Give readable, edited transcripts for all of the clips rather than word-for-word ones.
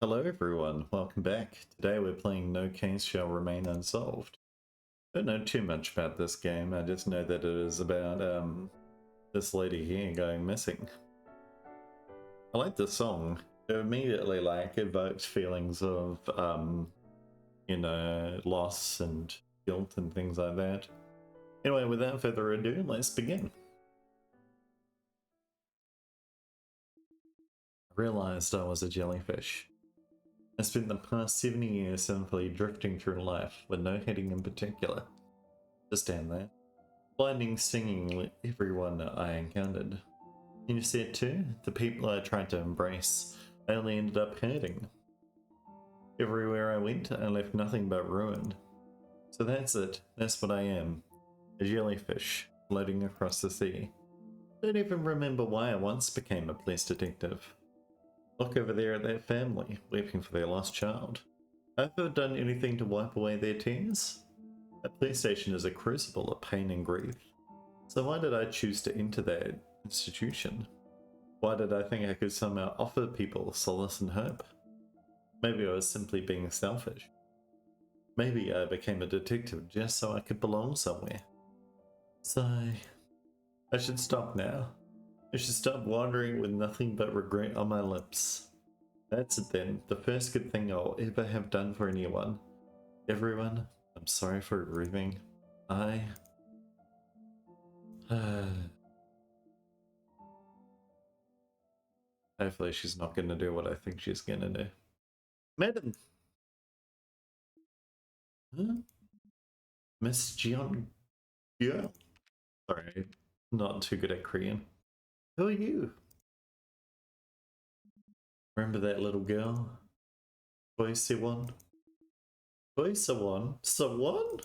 Hello everyone, welcome back. Today we're playing No Case Shall Remain Unsolved. Don't know too much about this game, I just know that it is about this lady here going missing. I like the song. It immediately evokes feelings of loss and guilt and things like that. Anyway, without further ado, let's begin. I realized I was a jellyfish. I spent the past 70 years simply drifting through life with no heading in particular. Just stand there, blinding singing everyone I encountered. And you see it too? The people I tried to embrace, I only ended up hurting. Everywhere I went, I left nothing but ruin. So that's it, that's what I am. A jellyfish, floating across the sea. Don't even remember why I once became a police detective. Look over there at that family, weeping for their lost child. Have I ever done anything to wipe away their tears? A police station is a crucible of pain and grief. So why did I choose to enter that institution? Why did I think I could somehow offer people solace and hope? Maybe I was simply being selfish. Maybe I became a detective just so I could belong somewhere. So, I should stop now. I should stop wandering with nothing but regret on my lips. That's it then, the first good thing I'll ever have done for anyone. Everyone, I'm sorry for grieving. Hopefully she's not going to do what I think she's going to do. Madam! Huh? Miss Jian? Yeah. Sorry, not too good at Korean. Who are you? Remember that little girl? Boy Sewon? Boy Sewon? Sewon?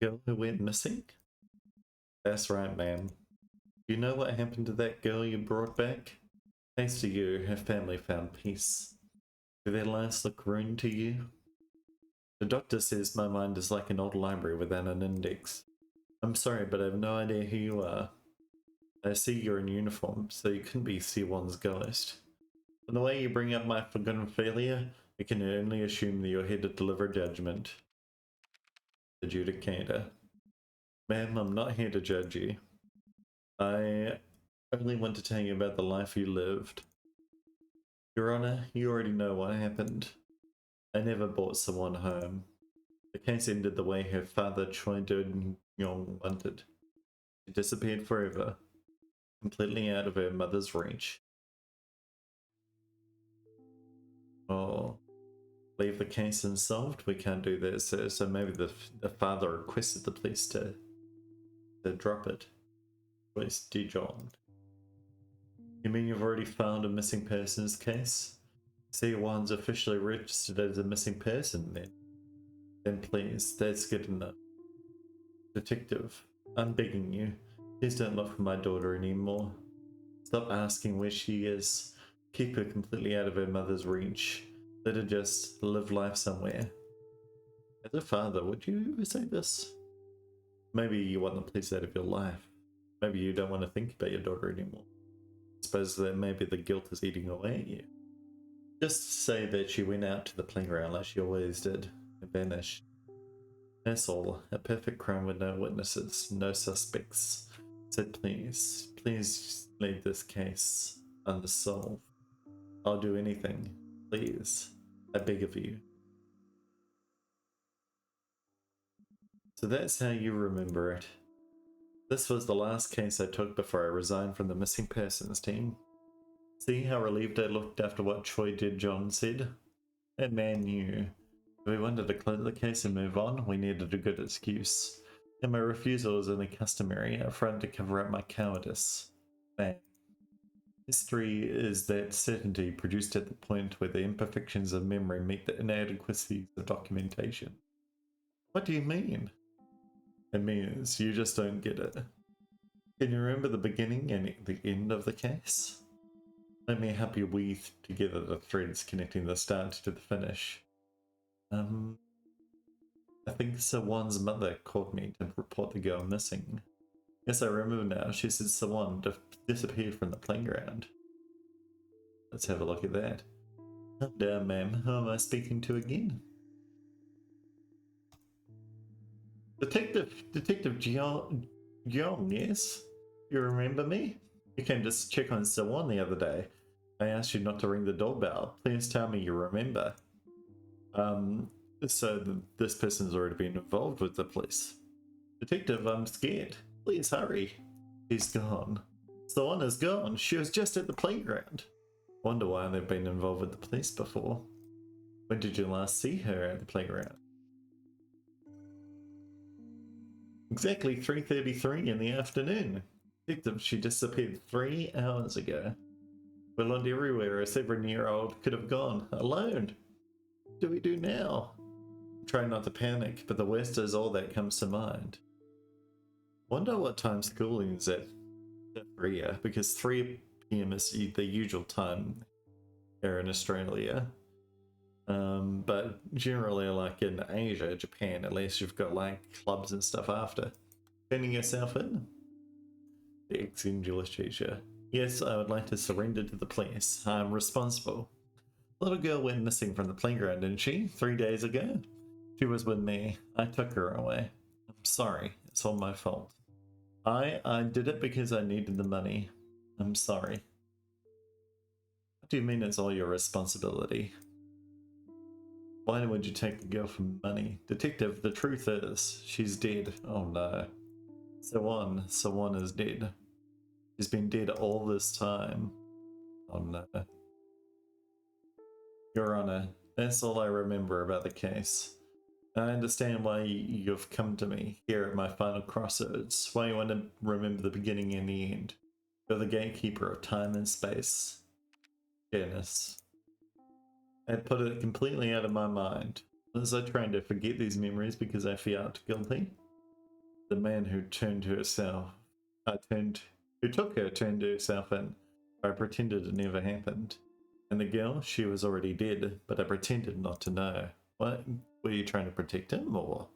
Girl who went missing? That's right, ma'am. You know what happened to that girl you brought back? Thanks to you, her family found peace. Do their lives look ruined to you? The doctor says my mind is like an old library without an index. I'm sorry, but I have no idea who you are. I see you're in uniform, so you couldn't be C1's ghost. From the way you bring up my forgotten failure, I can only assume that you're here to deliver judgment. Adjudicator. Ma'am, I'm not here to judge you. I only want to tell you about the life you lived. Your Honor, you already know what happened. I never brought someone home. The case ended the way her father Choi Do-yong wanted. She disappeared forever, completely out of her mother's reach. Oh, leave the case unsolved? We can't do that, sir. So maybe the father requested the police to drop it. Police Dijon. You mean you've already found a missing persons case? C1's officially registered as a missing person then? Then please, that's good enough. Detective, I'm begging you, please don't look for my daughter anymore. Stop asking where she is. Keep her completely out of her mother's reach. Let her just live life somewhere. As a father, would you ever say this? Maybe you want the police out of your life. Maybe you don't want to think about your daughter anymore. I suppose that maybe the guilt is eating away at you. Just say that she went out to the playground like she always did and vanished. That's all. A perfect crime with no witnesses, no suspects. So please, please leave this case unsolved. I'll do anything. Please. I beg of you. So that's how you remember it. This was the last case I took before I resigned from the missing persons team. See how relieved I looked after what Choi did John said? That man knew. If we wanted to close the case and move on, we needed a good excuse. And my refusal was only customary, a front to cover up my cowardice. Man. History is that certainty produced at the point where the imperfections of memory meet the inadequacies of documentation. What do you mean? It means you just don't get it. Can you remember the beginning and the end of the case? Let me help you weave together the threads connecting the start to the finish. I think Sawan's mother called me to report the girl missing. Yes, I remember now. She said Sawan disappeared from the playground. Let's have a look at that. Calm down, ma'am. Who am I speaking to again? Detective Jeong, yes? You remember me? You came to check on Sawan the other day. I asked you not to ring the doorbell. Please tell me you remember. Um, this person's already been involved with the police. Detective, I'm scared. Please hurry. She's gone. Sawan is gone. She was just at the playground. Wonder why they've been involved with the police before. When did you last see her at the playground? Exactly 3:33 in the afternoon. Detective, she disappeared 3 hours ago. We looked everywhere a 7-year-old could have gone, alone. What do we do now? Try not to panic, but the worst is all that comes to mind. Wonder what time schooling is at Korea, because 3 p.m. is the usual time here in Australia. But generally, like in Asia, Japan, at least you've got like clubs and stuff after. Turning yourself in? The ex-English teacher. Yes, I would like to surrender to the police. I'm responsible. The little girl went missing from the playground, didn't she? 3 days ago? She was with me. I took her away. I'm sorry. It's all my fault. I did it because I needed the money. I'm sorry. What do you mean it's all your responsibility? Why would you take the girl for money? Detective, the truth is, she's dead. Oh no. Sawan is dead. She's been dead all this time. Oh no. Your Honor, that's all I remember about the case. I understand why you've come to me here at my final crossroads, why you want to remember the beginning and the end. You're the gatekeeper of time and space. Janice. I put it completely out of my mind. Was I trying to forget these memories because I felt guilty? The man who turned to herself, who took her turned to herself and I pretended it never happened. And the girl, she was already dead, but I pretended not to know. What, were you trying to protect him, or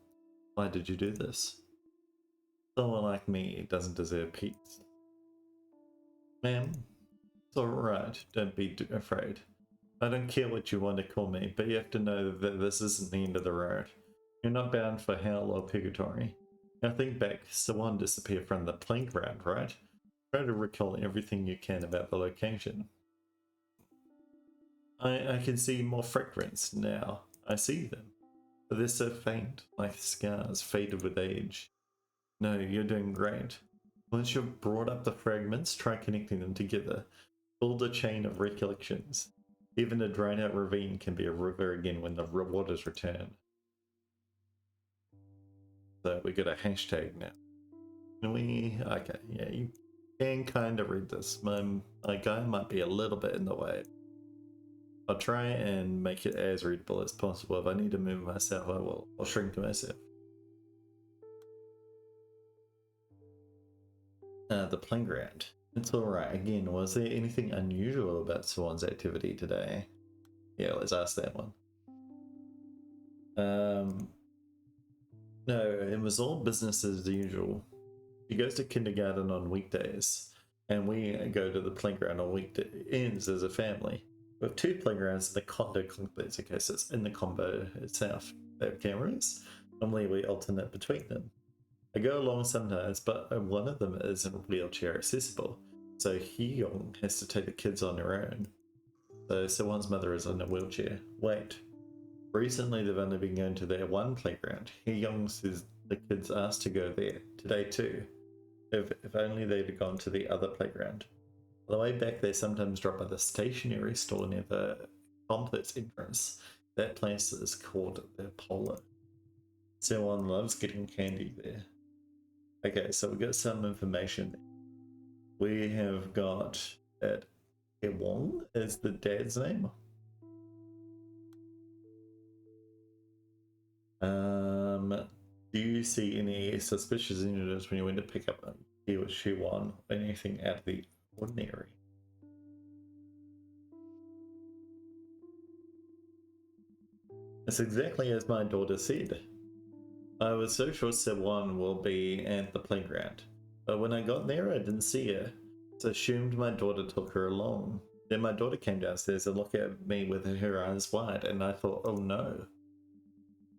why did you do this? Someone like me doesn't deserve peace. Ma'am, it's alright, don't be afraid. I don't care what you want to call me, but you have to know that this isn't the end of the road. You're not bound for hell or purgatory. Now think back, Sawan disappeared from the playground, right? Try to recall everything you can about the location. I can see more fragments now. I see them. But they're so faint, like scars faded with age. No, you're doing great. Once you've brought up the fragments, try connecting them together. Build a chain of recollections. Even a dried out ravine can be a river again when the waters return. So we got a hashtag now. Can we? Okay, yeah, you can kind of read this. My guy might be a little bit in the way. I'll try and make it as readable as possible. If I need to move myself, I will. I'll shrink to myself. The playground. It's alright. Again, was there anything unusual about Swan's activity today? Yeah, let's ask that one. No, it was all business as usual. She goes to kindergarten on weekdays, and we go to the playground on weekends as a family. We have 2 playgrounds in the condo complex. Okay, so it's in the combo itself. They have cameras. Normally we alternate between them. I go along sometimes, but one of them isn't wheelchair accessible, so Hyung has to take the kids on her own. So one's mother is in a wheelchair. Wait. Recently they've only been going to their one playground. Hyung says the kids asked to go there today too. If only they'd have gone to the other playground. On the way back, they sometimes drop by the stationery store near the complex entrance. That place is called the Polo. Sewon loves getting candy there. Okay, so we got some information. We have got that Wong is the dad's name. Do you see any suspicious incidents when you went to pick up he or she won? Anything out of the ordinary? It's exactly as my daughter said. I was so sure Sewon will be at the playground, but when I got there I didn't see her, so assumed my daughter took her along. Then my daughter came downstairs and looked at me with her eyes wide, and I thought, oh no.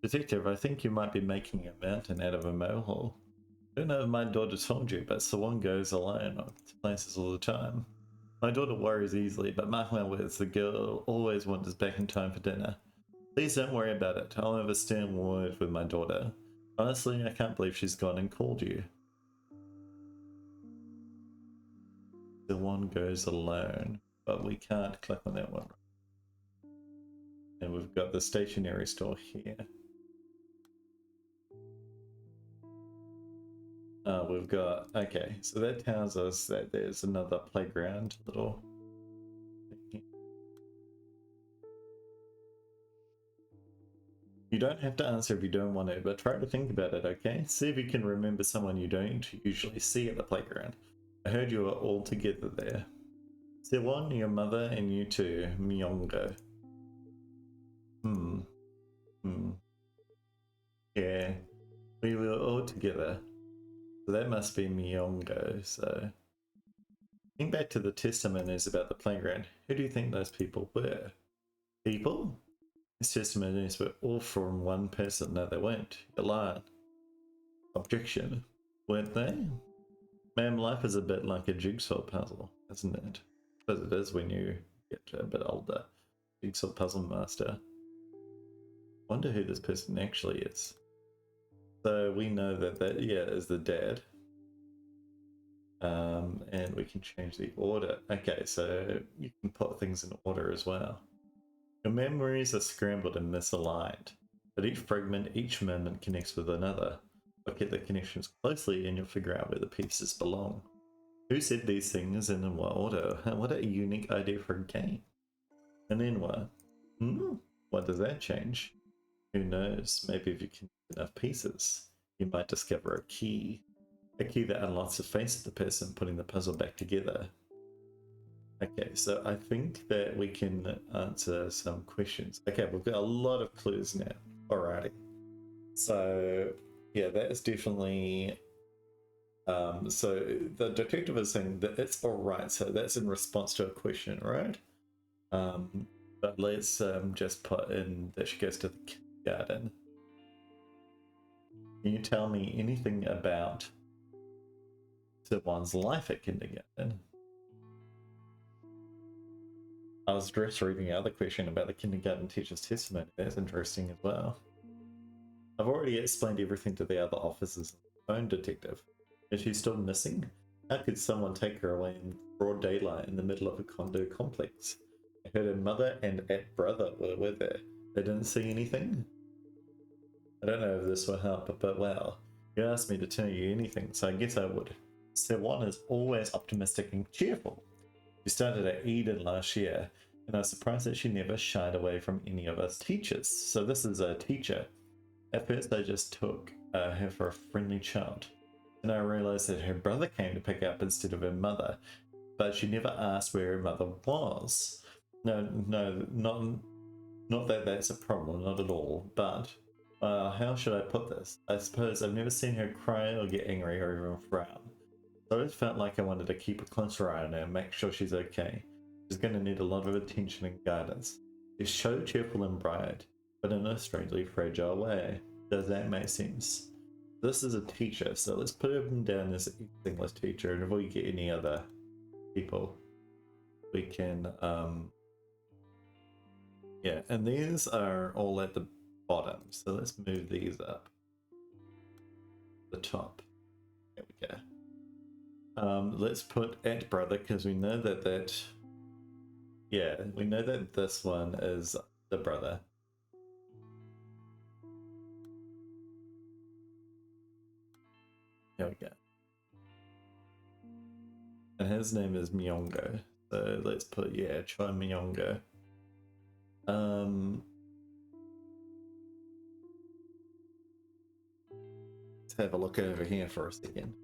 Detective, I think you might be making a mountain out of a molehill. I don't know if my daughter told you, but Sawan goes alone to places all the time. My daughter worries easily, but mark my words, the girl always wanders back in time for dinner. Please don't worry about it. I'll have a stern word with my daughter. Honestly, I can't believe she's gone and called you. Sawan goes alone, but we can't click on that one. And we've got the stationery store here. We've got, okay, so that tells us that there's another playground little thing here. You don't have to answer if you don't want to, but try to think about it, okay? See if you can remember someone you don't usually see at the playground. I heard you were all together there. Sewon, your mother, and you too, Myongo. Yeah, we were all together. So that must be Myongo, so... Think back to the testimonies about the playground. Who do you think those people were? People? These testimonies were all from one person. No, they weren't. You're lying. Objection. Weren't they? Ma'am, life is a bit like a jigsaw puzzle, isn't it? But it is when you get a bit older. Jigsaw puzzle master. Wonder who this person actually is. So we know that yeah, is the dad. And we can change the order. Okay, so you can put things in order as well. Your memories are scrambled and misaligned, but each fragment, each moment connects with another. Look at the connections closely and you'll figure out where the pieces belong. Who said these things and in what order? What a unique idea for a game. And then what? What does that change? Who knows? Maybe if you connect enough pieces, you might discover a key. A key that unlocks the face of the person putting the puzzle back together. Okay, so I think that we can answer some questions. Okay, we've got a lot of clues now. Alrighty. So, yeah, that is definitely... so the detective is saying that it's alright, so that's in response to a question, right? But let's just put in that she goes to the kindergarten. Can you tell me anything about one's life at kindergarten? I was just reading the other question about the kindergarten teacher's testimony. That's interesting as well. I've already explained everything to the other officers. Phone detective. Is she still missing? How could someone take her away in broad daylight in the middle of a condo complex? I heard her mother and brother were with her. They didn't see anything? I don't know if this will help, but well, you asked me to tell you anything, so I guess I would. Sewon is always optimistic and cheerful. She started at Eden last year, and I was surprised that she never shied away from any of us teachers. So this is a teacher. At first I just took her for a friendly child, and I realized that her brother came to pick up instead of her mother, but she never asked where her mother was. No, not that that's a problem, not at all, but how should I put this? I suppose I've never seen her cry or get angry or even frown. So I felt like I wanted to keep a closer eye on her and make sure she's okay. She's going to need a lot of attention and guidance. She's so cheerful and bright, but in a strangely fragile way. Does that make sense? This is a teacher, so let's put him down as an English teacher, and if we get any other people, we can, yeah, and these are all at the bottom, so let's move these up. The top. There we go. Let's put at brother because we know that yeah, we know that this one is the brother. There we go. And his name is Myongo. So let's put, yeah, try Myongo. Let's have a look over here for a second.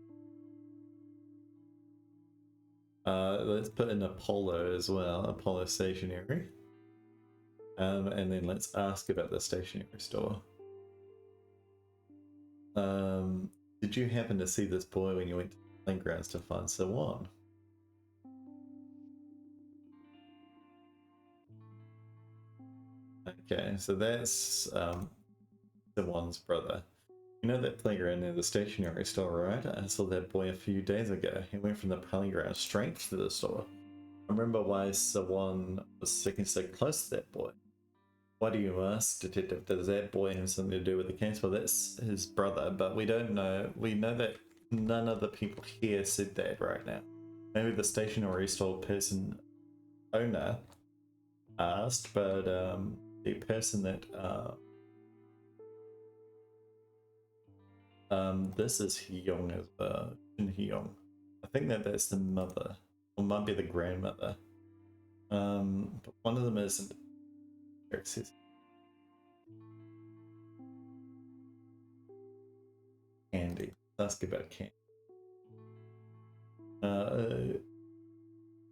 Let's put in Apollo as well, Apollo stationery. And then let's ask about the stationery store. Did you happen to see this boy when you went to the playgrounds to find Sewon? Okay, so that's the one's brother. You know that playground near the stationery store, right? I saw that boy a few days ago. He went from the playground straight to the store. I remember why someone was sitting so close to that boy. Why do you ask, Detective? Does that boy have something to do with the case? Well, that's his brother, but we don't know. We know that none of the people here said that right now. Maybe the stationery store person owner asked, but the person that this is Hyung as well. Shin Hyung. I think that that's the mother, or might be the grandmother. But one of them isn't. Candy. Let's ask about Candy.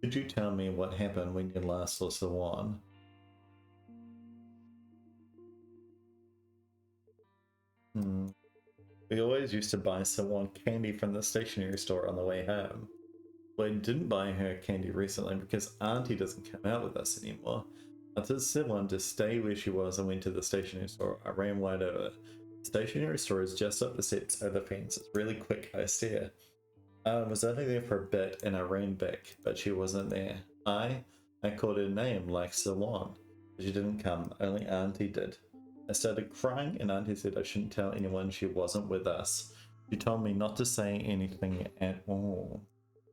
Could you tell me what happened when you last saw Sawan? We always used to buy Sawan candy from the stationery store on the way home. We didn't buy her candy recently because Auntie doesn't come out with us anymore. I told Sawan to stay where she was and went to the stationery store. I ran wide over. The stationery store is just up the steps over the fence. It's really quick, I steer. I was only there for a bit and I ran back, but she wasn't there. I called her name like Sawan, but she didn't come, only Auntie did. I started crying and Auntie said I shouldn't tell anyone she wasn't with us. She told me not to say anything at all.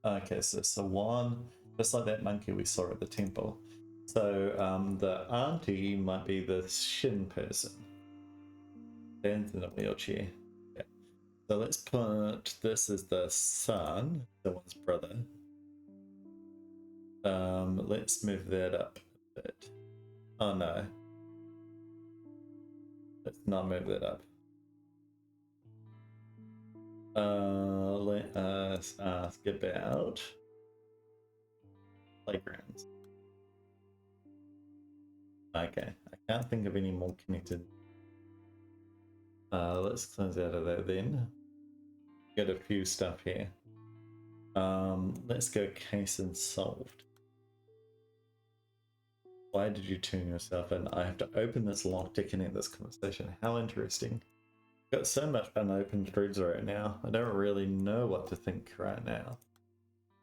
Okay, so Sawan, just like that monkey we saw at the temple. So the Auntie might be the Shin person. Stands in a wheelchair. So let's put this as the son, the one's brother. Let's move that up a bit. Oh no. Let's not move that up. Let us ask about playgrounds. Okay, I can't think of any more connected. Let's close out of that then. Got a few stuff here. Let's go case unsolved. Why did you turn yourself in? I have to open this lock to connect this conversation. How interesting. Got so much unopened threads right now. I don't really know what to think right now.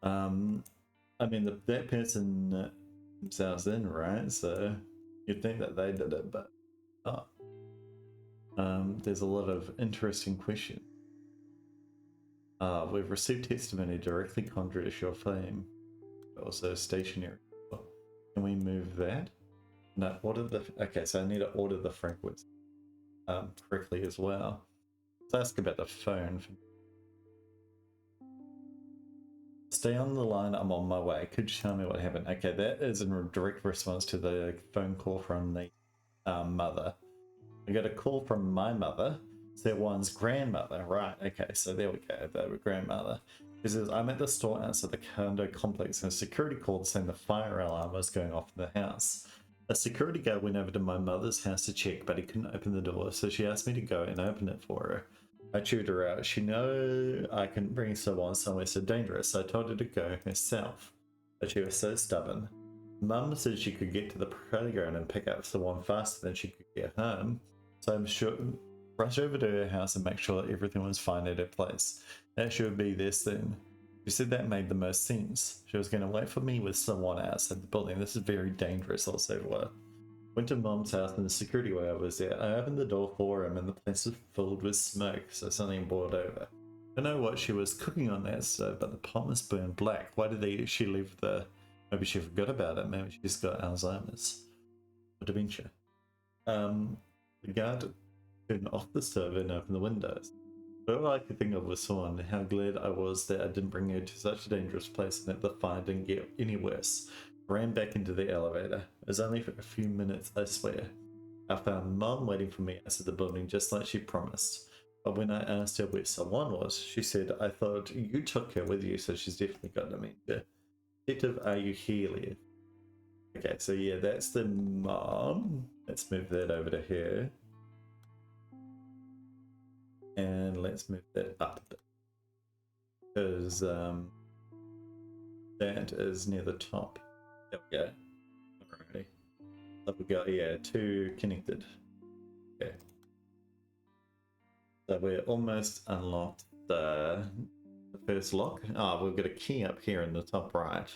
I mean, that person themselves in, right? So you'd think that they did it, but not. There's a lot of interesting questions. We've received testimony directly contradicts your claim. Also stationary. Can we move that? No, order the. Okay, so I need to order the Frankwoods correctly as well. Let's ask about the phone. Stay on the line, I'm on my way. Could you tell me what happened? Okay, that is in direct response to the phone call from the mother. I got a call from my mother. So one's grandmother, right? Okay, so there we go, the grandmother. She says, I'm at the store outside the condo complex and a security called saying the fire alarm was going off in the house. A security guard went over to my mother's house to check, but he couldn't open the door, so she asked me to go and open it for her. I chewed her out. She knew I couldn't bring someone somewhere so dangerous, so I told her to go herself. But she was so stubborn. Mum said she could get to the playground and pick up someone faster than she could get home, so I'm sure rush over to her house and make sure that everything was fine at her place. That she would be there soon. She said that made the most sense. She was going to wait for me with someone outside the building. This is very dangerous, I'll say to her. Went to Mom's house and the security guard was there. I opened the door for him and the place was filled with smoke, so something boiled over. I don't know what she was cooking on that stove, but the pot was burned black. Why did she leave the... Maybe she forgot about it. Maybe she's got Alzheimer's or dementia. The guard turned off the stove and opened the windows. But all I could think of was Swan, and how glad I was that I didn't bring her to such a dangerous place and that the fire didn't get any worse. I ran back into the elevator. It was only for a few minutes, I swear. I found Mum waiting for me outside the building just like she promised. But when I asked her where Sawan was, she said, I thought you took her with you, so she's definitely got dementia. Detective, are you here, Leah? Okay, so yeah, that's the mom. Let's move that over to her. And let's move that up a bit. Because that is near the top. There we go. Alrighty. So we got, yeah, 2 connected. Okay. So we're almost unlocked the first lock. Oh, we've got a key up here in the top right.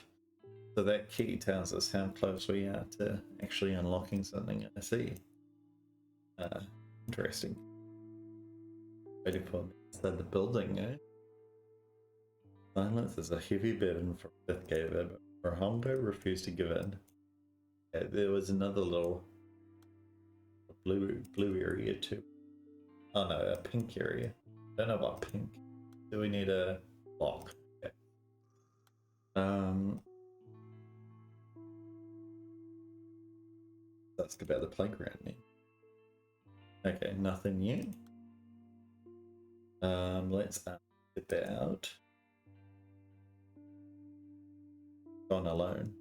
So that key tells us how close we are to actually unlocking something. I see. Interesting. Waiting for inside the building, eh? Silence is a heavy burden for Fifth gave in, but Rohondo refused to give in. Okay, there was another little blue area too. Oh no, a pink area. Don't know about pink. Do we need a lock? Okay. That's about the playground then. Okay, nothing new. Let's ask about Gone Alone.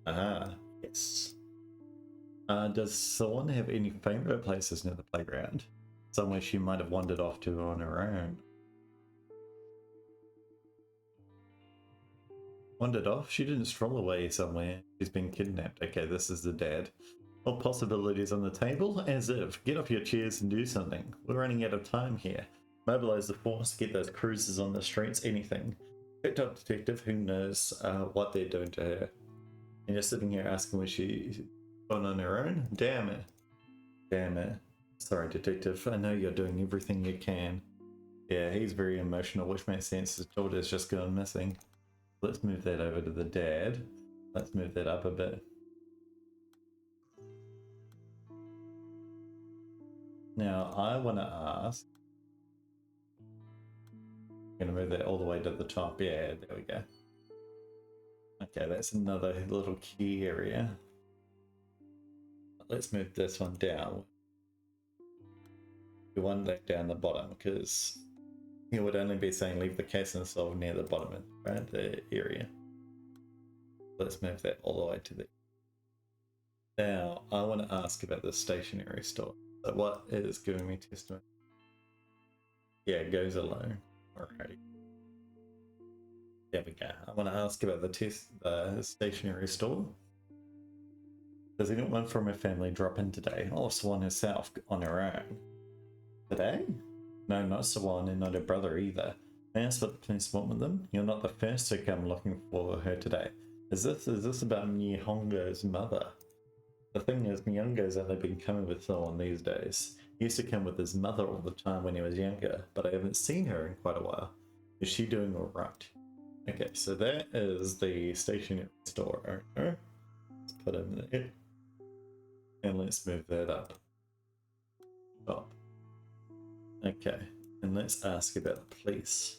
Aha, yes. Does Sawan have any favorite places near the playground? Somewhere she might have wandered off to on her own. Wandered off? She didn't stroll away somewhere. She's been kidnapped. Okay, this is the dad. All possibilities on the table? As if. Get off your chairs and do something. We're running out of time here. Mobilize the force, get those cruisers on the streets, anything. Picked up detective, who knows what they're doing to her. And you're sitting here asking where she's gone on her own? Damn it. Damn it. Sorry, detective. I know you're doing everything you can. Yeah, he's very emotional, which makes sense. His daughter's just gone missing. Let's move that over to the dad. Let's move that up a bit. Now, I want to ask... I'm going to move that all the way to the top. Yeah, there we go. Okay, that's another little key area. Let's move this one down. We want that down the bottom because it would only be saying leave the case unsolved near the bottom of the area. Let's move that all the way to the... Now, I want to ask about the stationery store. So what is giving me testimony? Yeah, it goes alone. Alrighty. There we go. I want to ask about the stationery store. Does anyone from her family drop in today? Oh, Swan herself on her own. Today? No, not Swan and not her brother either. May I ask what the police want with them? You're not the first to come looking for her today. Is this about Nihongo's mother? The thing is, Nyongo's only been coming with someone these days. He used to come with his mother all the time when he was younger, but I haven't seen her in quite a while. Is she doing alright? Okay, so that is the stationery store owner. Let's put him there. And let's move that up. Top. Okay, and let's ask about the police.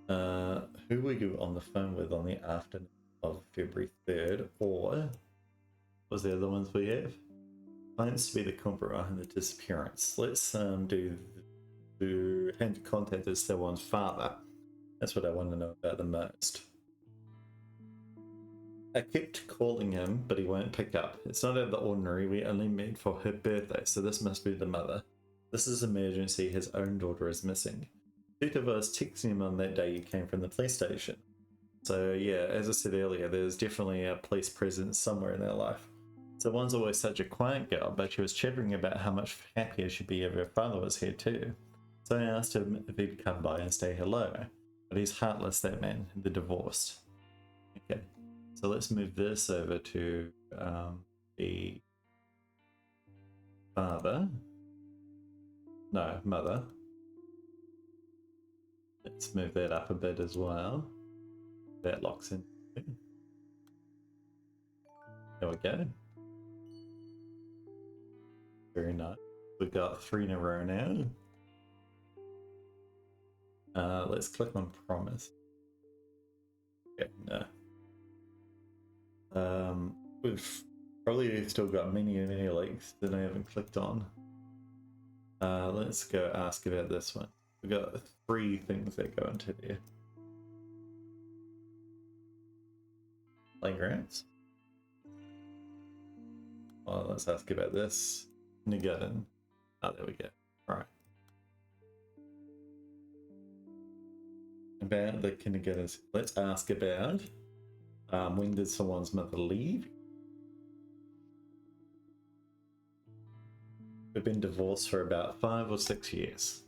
Who were you on the phone with on the afternoon of February 3rd, or was there other ones we have? Claims to be the culprit behind the disappearance. Let's do hand contact is someone's father. That's what I want to know about the most. I kept calling him, but he won't pick up. It's not out of the ordinary. We only met for her birthday, so this must be the mother. This is emergency. His own daughter is missing. Two of us texting him on that day you came from the police station. So yeah, as I said earlier, there's definitely a police presence somewhere in their life. So one's always such a quiet girl, but she was chattering about how much happier she'd be if her father was here too. So I asked him if he'd come by and say hello. But he's heartless, that man. They're divorced. Okay, so let's move this over to the father. No, mother. Let's move that up a bit as well. That locks in. There we go. Very nice. We've got 3 in a row now. Let's click on promise. Okay, no. We've probably still got many links that I haven't clicked on. Let's go ask about this one. We've got 3 things that go into there. Playgrounds. Well, let's ask about this. Nagaden. Oh, there we go. Right. About the kindergartens. Let's ask about when did someone's mother leave? We've been divorced for about 5 or 6 years.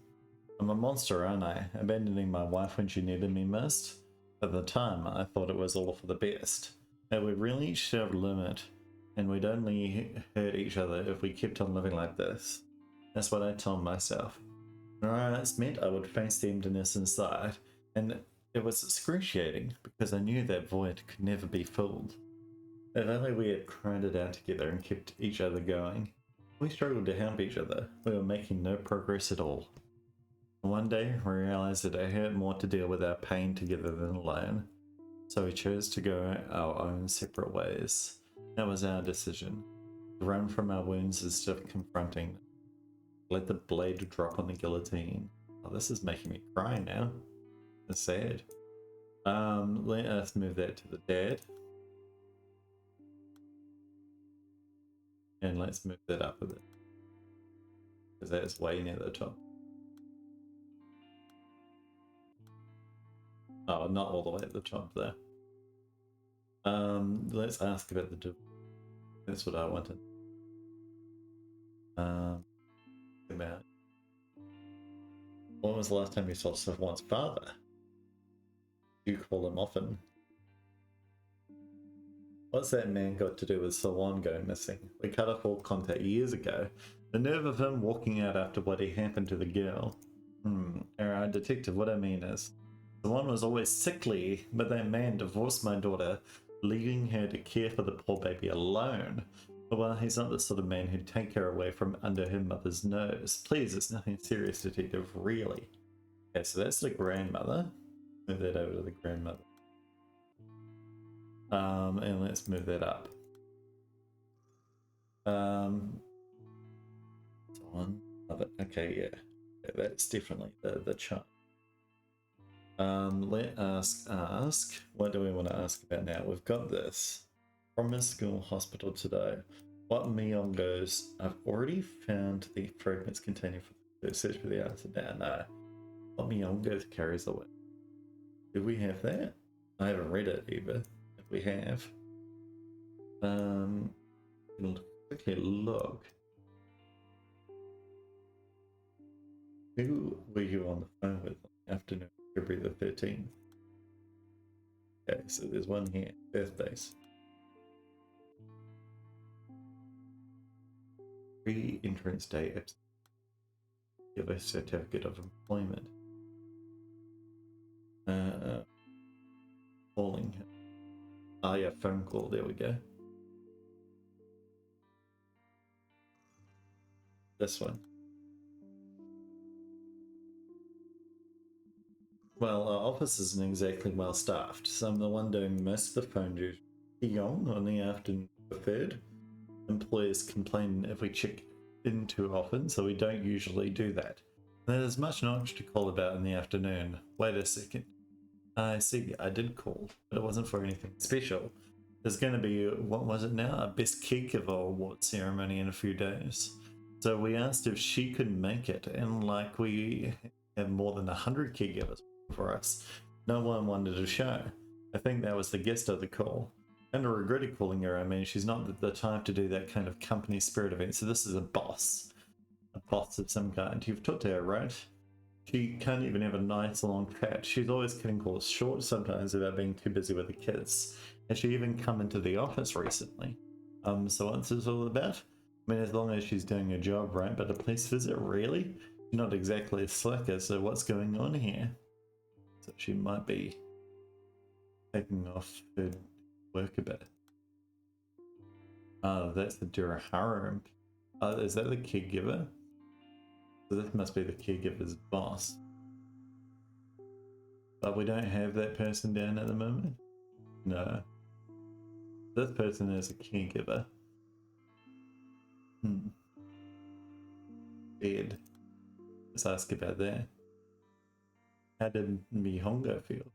I'm a monster, aren't I? Abandoning my wife when she needed me most? At the time, I thought it was all for the best. That we really should have a limit, and we'd only hurt each other if we kept on living like this. That's what I told myself. It meant I would face the emptiness inside, and it was excruciating because I knew that void could never be filled. If only we had cried it out together and kept each other going. We struggled to help each other. We were making no progress at all. One day, we realized that it hurt more to deal with our pain together than alone. So we chose to go our own separate ways. That was our decision. To run from our wounds instead of confronting them. Let the blade drop on the guillotine. Oh, this is making me cry now. It's sad. Let us move that to the dad. And let's move that up a bit. Because that's way near the top. Oh, not all the way at the top there. Let's ask about the divorce. That's what I wanted. About when was the last time you saw someone's father? Do you call him often? What's that man got to do with Salon going missing? We cut off all contact years ago. The nerve of him walking out after what he happened to the girl. Alright, detective, what I mean is, Salon was always sickly, but that man divorced my daughter, leaving her to care for the poor baby alone. Well, he's not the sort of man who'd take her away from under her mother's nose. Please, it's nothing serious, detective, really. Okay, so that's the grandmother. Move that over to the grandmother. And let's move that up. One, love it. Okay, yeah, that's definitely the chart. Let us ask. What do we want to ask about now? We've got this from a school hospital today. What Miyongos? I've already found the fragments containing the search for the answer down. No. What Miyongos carries away? Do we have that? I haven't read it either. If we have, it'll quickly look. Who were you on the phone with on the afternoon of February the 13th? Okay, so there's one here. Birthdays. Pre-entrance day absence. Give a certificate of employment. Calling him. Oh yeah, phone call, there we go. This one. Well, our office isn't exactly well staffed, so I'm the one doing most of the phone duty. Young on the afternoon preferred. Employers complain if we check in too often, so we don't usually do that. There's much knowledge to call about in the afternoon. Wait a second. I see, I did call, but it wasn't for anything special. There's going to be, what was it now? A best caregiver award ceremony in a few days. So we asked if she could make it, and like we have more than 100 caregivers for us, no one wanted to show. I think that was the gist of the call. And I regretted calling her. I mean, she's not the type to do that kind of company spirit event, so this is a boss. A boss of some kind. You've talked to her, right? She can't even have a nice long chat. She's always cutting calls short sometimes about being too busy with the kids. Has she even come into the office recently? So what's this all about? I mean, as long as she's doing her job, right? But a police visit, really? She's not exactly a slacker, so what's going on here? So she might be taking off her work a bit. Oh, that's the Durahara. Is that the caregiver? So this must be the caregiver's boss. But we don't have that person down at the moment? No. This person is a caregiver. Dead. Let's ask about that. How did Mihongo feel?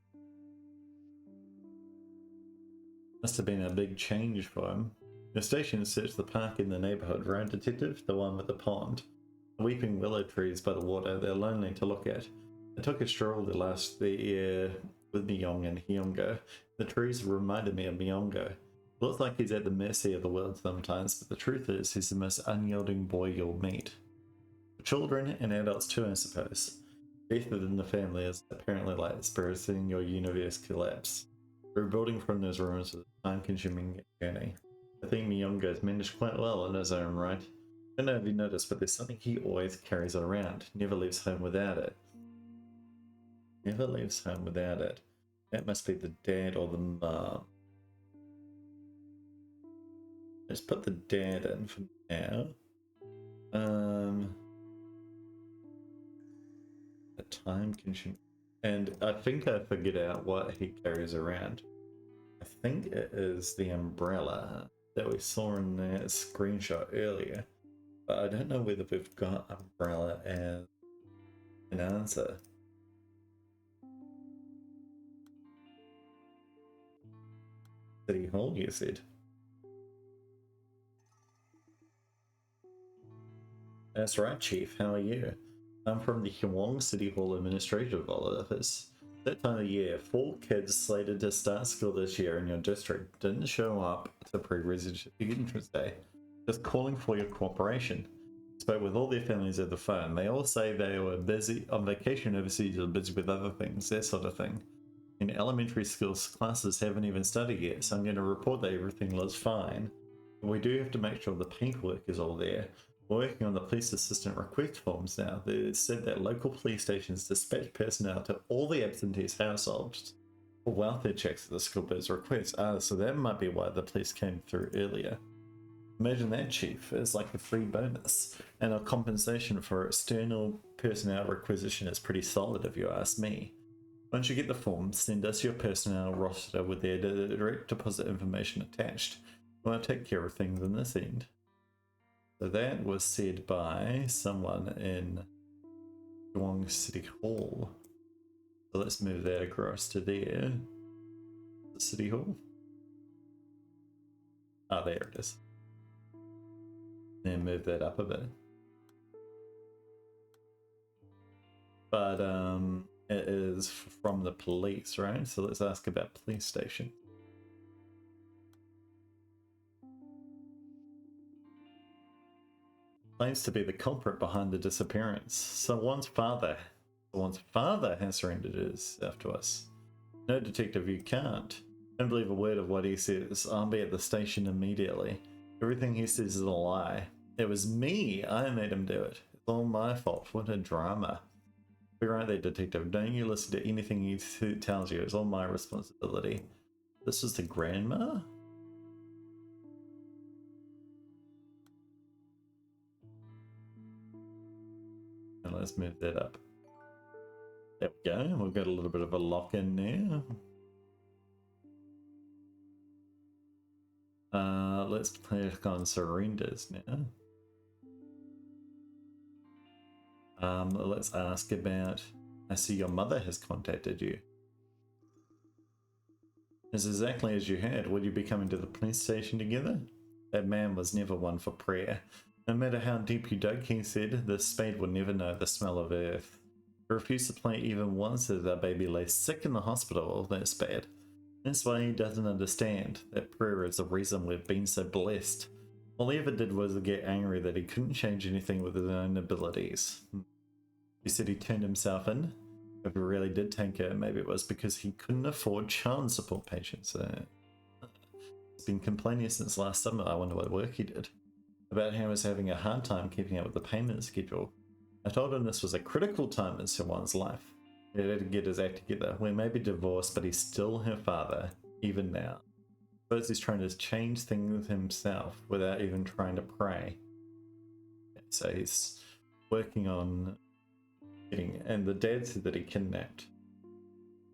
Must have been a big change for him. The station searched the park in the neighborhood, right, detective? The one with the pond. The weeping willow trees by the water, they're lonely to look at. I took a stroll the year with Myong and Hyungo. The trees reminded me of Myongo. Looks like he's at the mercy of the world sometimes, but the truth is he's the most unyielding boy you'll meet. For children and adults too, I suppose. Death within the family is apparently like experiencing your universe collapse. Rebuilding from those ruins is a time-consuming journey. I think Myongo's managed quite well in his own right. I don't know if you noticed, but there's something he always carries around. Never leaves home without it. Never leaves home without it. That must be the dad or the mum. Let's put the dad in for now. A time consuming. And I think I figured out what he carries around. I think it is the umbrella that we saw in that screenshot earlier. But I don't know whether we've got umbrella as an answer. City Hall, you said. That's right, Chief. How are you? I'm from the Hwang City Hall Administrative Office. That time of year, 4 kids slated to start school this year in your district didn't show up to pre-registration day. Just calling for your cooperation. Spoke with all their families over the phone. They all say they were busy on vacation overseas or busy with other things, that sort of thing. In elementary schools, classes haven't even started yet, so I'm going to report that everything looks fine. But we do have to make sure the paperwork is all there. We're working on the police assistant request forms now. They said that local police stations dispatch personnel to all the absentees' households for welfare checks at the school bird's request. So that might be why the police came through earlier. Imagine that, Chief. It's like a free bonus. And a compensation for external personnel requisition is pretty solid if you ask me. Once you get the form, send us your personnel roster with their direct deposit information attached. We'll take care of things in this end. So that was said by someone in Hwang City Hall. So let's move that across to there. The City Hall. Ah, there it is. And move that up a bit. But it is from the police, right? So let's ask about police station. Claims to be the culprit behind the disappearance. Someone's father has surrendered himself to us. No, detective, you can't. Don't believe a word of what he says. I'll be at the station immediately. Everything he says is a lie. It was me. I made him do it. It's all my fault. What a drama. Be right there, detective. Don't you listen to anything he tells you. It's all my responsibility. This is the grandma? And let's move that up. There we go. We've got a little bit of a lock in there. Let's click on surrenders now. Let's ask about, I see your mother has contacted you. It's exactly as you had. Would you be coming to the police station together? That man was never one for prayer. No matter how deep you dug, he said, the spade would never know the smell of earth. He refused to play even once as our baby lay sick in the hospital. That's bad. That's why he doesn't understand. That prayer is the reason we've been so blessed. All he ever did was get angry that he couldn't change anything with his own abilities. He said he turned himself in. If he really did take it, maybe it was because he couldn't afford child support patients. He's been complaining since last summer. I wonder what work he did. About how he was having a hard time keeping up with the payment schedule. I told him this was a critical time in someone's life. He had to get his act together. We may be divorced, but he's still her father, even now. I suppose he's trying to change things himself without even trying to pray. So he's working on getting, and the dad said that he kidnapped.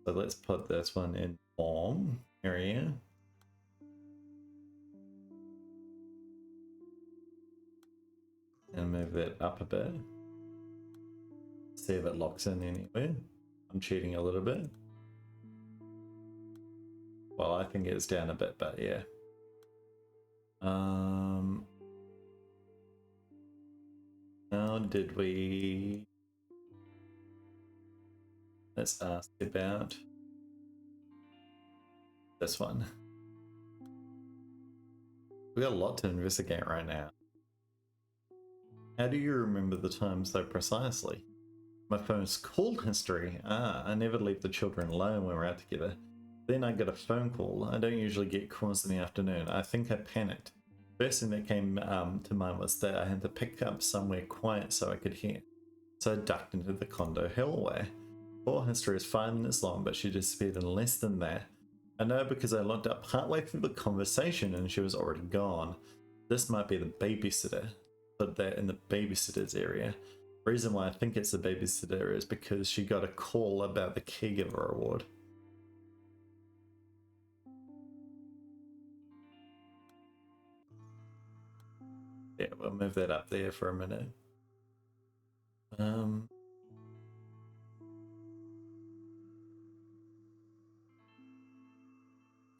So let's put this one in form area. And move that up a bit. See if it locks in anywhere. I'm cheating a little bit. Well, I think it's down a bit, but yeah. How did we... Let's ask about this one. We got a lot to investigate right now. How do you remember the time so precisely? My phone's call history. I never leave the children alone when we're out together. Then I get a phone call. I don't usually get calls in the afternoon. I think I panicked. First thing that came to mind was that I had to pick up somewhere quiet so I could hear. So I ducked into the condo hallway. Call history is 5 minutes long, but she disappeared in less than that. I know because I looked up partway through the conversation and she was already gone. This might be the babysitter. Put that in the babysitter's area. The reason why I think it's the babysitter is because she got a call about the caregiver award. Yeah, we'll move that up there for a minute.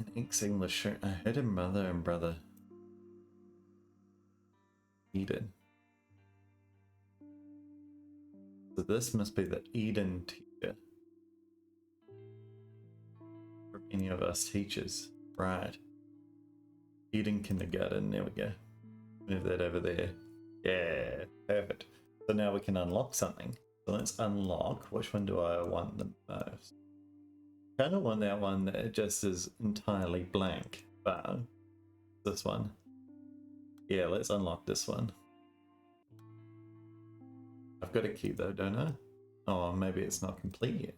An ex-English, I had a mother and brother. Eden. So this must be the Eden teacher. From any of us teachers. Right. Eden kindergarten, there we go. Move that over there. Yeah, perfect. So now we can unlock something. So let's unlock. Which one do I want the most? I kind of want that one that just is entirely blank, but this one. Yeah, let's unlock this one. I've got a key though, don't I? Oh, maybe it's not complete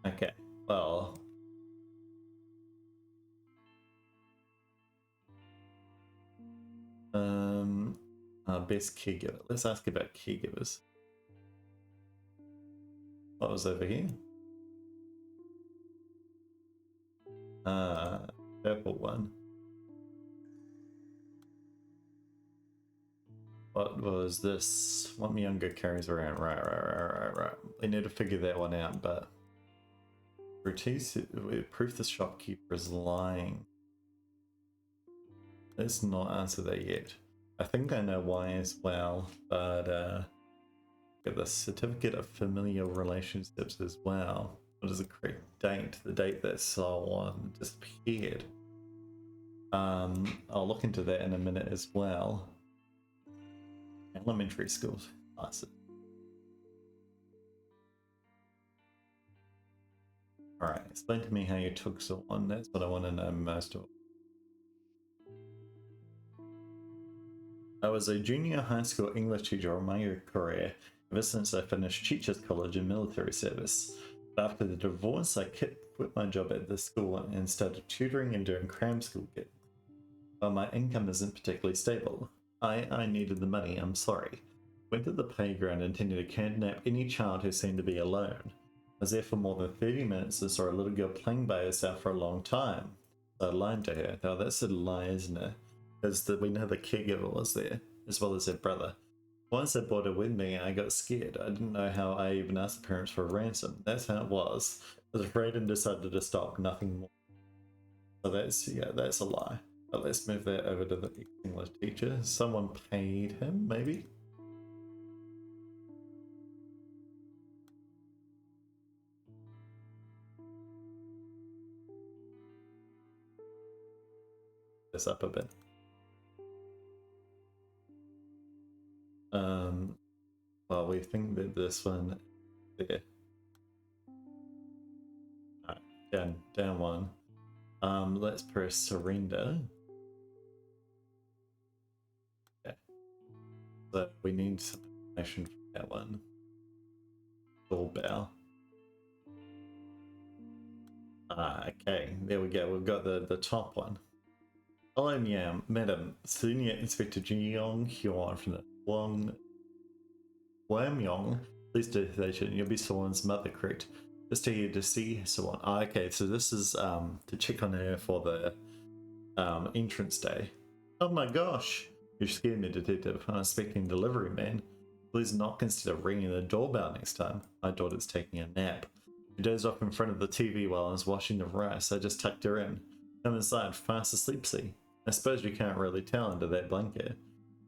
yet. Okay, well. Best caregiver. Let's ask about caregivers. What was over here? Purple one. What was this? What younger carries around? Right. We need to figure that one out, but proof the shopkeeper is lying. Let's not answer that yet. I think I know why as well, but get the certificate of familial relationships as well. What is the correct date? The date that someone disappeared. I'll look into that in a minute as well. Elementary schools. Classes. Alright, explain to me how you took someone. That's what I want to know most of. I was a junior high school English teacher all my career, ever since I finished teachers college and military service. But after the divorce, I quit my job at the school and started tutoring and doing cram school gigs. While my income isn't particularly stable, I needed the money, I'm sorry. Went to the playground intending to kidnap any child who seemed to be alone. I was there for more than 30 minutes and saw a little girl playing by herself for a long time. So I lied to her. Now that's a lie, isn't it? Because we know the caregiver was there, as well as her brother. Once I brought her with me, I got scared. I didn't know how I even asked the parents for a ransom. That's how it was. I was afraid and decided to stop, nothing more. So that's a lie. But let's move that over to the English teacher. Someone paid him, maybe? This up a bit. Well, we think that this one there. Alright, down one. Let's press surrender. Okay. So we need some information from that one. Doorbell. Okay, there we go. We've got the top one. Hello, Madam. Senior Inspector Jin Hyun from the Wamyong Police Station. You'll be Swan's mother, correct? Just here to see Swan. Okay, so this is to check on her for the entrance day. Oh my gosh! You scared me, Detective. I'm expecting delivery, man. Please knock instead of ringing the doorbell next time. My daughter's taking a nap. She dozed off in front of the TV while I was washing the rice. I just tucked her in. Come inside, fast asleep, see? I suppose you can't really tell under that blanket.